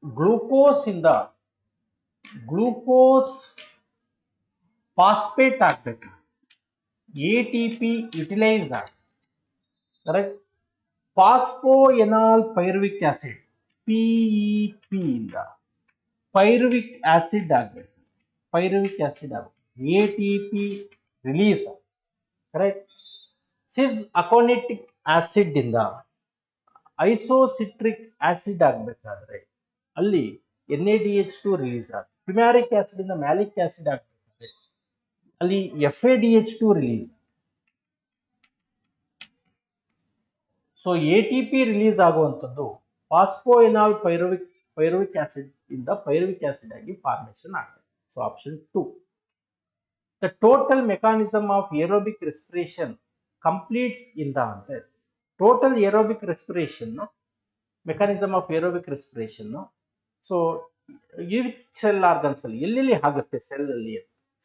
ಗ್ಲೂಕೋಸ್ ಇಂದ ಗ್ಲೂಕೋಸ್ ಫಾಸ್ಫೇಟ್ ಆಗ್ಬೇಕು. ATP ಯುಟಿಲೈಸ್ ಆಗ correct. Phosphoenol pyruvic acid PEP ಇಂದ ಪೈರುವಿಕ್ ಆಸಿಡ್ ಆಗ್ಬೇಕು. ಪೈರುವಿಕ್ ಆಸಿಡ್ ಆಗಬೇಕು. ATP release correct. Cis aconitic acid ಇಂದ ಐಸೋಸಿಟ್ರಿಕ್ ಆಸಿಡ್ ಆಗ್ಬೇಕಾದ್ರೆ ಅಲ್ಲಿ NaDH2 ರಿಲೀಸ್ ಆಗುತ್ತೆ. ಫ್ಯುಮ್ಯಾರಿಕ್ ಆಸಿಡ್ ಇಂದ ಮ್ಯಾಲಿಕ್ ಆಸಿಡ್ ಆಗ್ಬೇಕಾದ್ರೆ ಅಲ್ಲಿ FADH2 release. So ATP release ಆಗುವಂಥದ್ದು ಫಾಸ್ಫೋಎನಾಲ್ ಪೈರುವಿಕ್ ಆಸಿಡ್ ಇಂದ ಪೈರುವಿಕ್ ಆಸಿಡ್ ಆಗಿ ಫಾರ್ಮೇಶನ್ ಆಗುತ್ತೆ. So option 2. The total mechanism of aerobic respiration completes in the ಅಂತ. Total aerobic respiration mechanism of aerobic respiration. So which cell organs ಅಲ್ಲಿ ಎಲ್ಲೆಲ್ಲಿ ಆಗುತ್ತೆ ಸೆಲ್ ಅಲ್ಲಿ?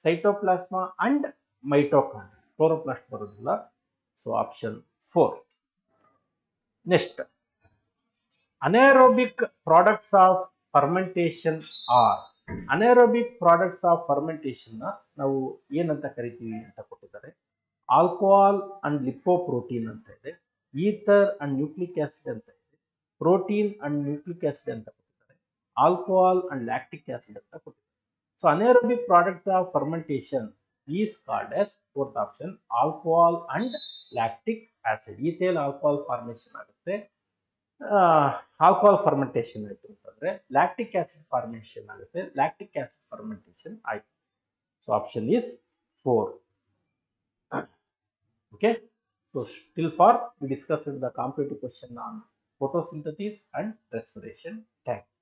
Cytoplasm and mitochondria. ಕ್ಲೋರೋಪ್ಲಾಸ್ಟ್ ಬರೋದಿಲ್ಲ. So option 4. Next, anaerobic products of fermentation are. Anaerobic products of fermentation ನಾವು ಏನಂತ ಕರಿತೀವಿ ಅಂತ ಕೊಟ್ಟಿದ್ದಾರೆ. ಆಲ್ಕೋಹಾಲ್ ಅಂಡ್ ಲಿಪೋಪ್ರೋಟೀನ್ ಅಂತ ಇದೆ. ಈಥರ್ ಅಂಡ್ ನ್ಯೂಕ್ಲಿಕ್ ಆಸಿಡ್ ಅಂತ ಇದೆ. ಪ್ರೋಟೀನ್ ಅಂಡ್ ನ್ಯೂಕ್ಲಿಕ್ ಆಸಿಡ್ ಅಂತ ಕೊಟ್ಟಿದ್ದಾರೆ. ಆಲ್ಕೋಹಾಲ್ ಅಂಡ್ ಲ್ಯಾಕ್ಟಿಕ್ ಆಸಿಡ್ ಅಂತ ಕೊಟ್ಟಿದ್ದಾರೆ. So anaerobic product of fermentation is called as fourth option alcohol and lactic acid. Ethyl alcohol formation ಆಗುತ್ತೆ. ಆಗುತ್ತೆ, ಆಲ್ಕೋಹಾಲ್ ಫರ್ಮೆಂಟೇಷನ್ ಆಯಿತು ಅಂತಂದರೆ ಲ್ಯಾಕ್ಟಿಕ್ ಆಸಿಡ್ ಫಾರ್ಮೇಷನ್ ಆಗುತ್ತೆ, ಲ್ಯಾಕ್ಟಿಕ್ ಆಸಿಡ್ ಫರ್ಮೆಂಟೇಷನ್ ಆಯಿತು. So option is 4. Okay, so till far we discussed the competitive question on photosynthesis and respiration. Thank you.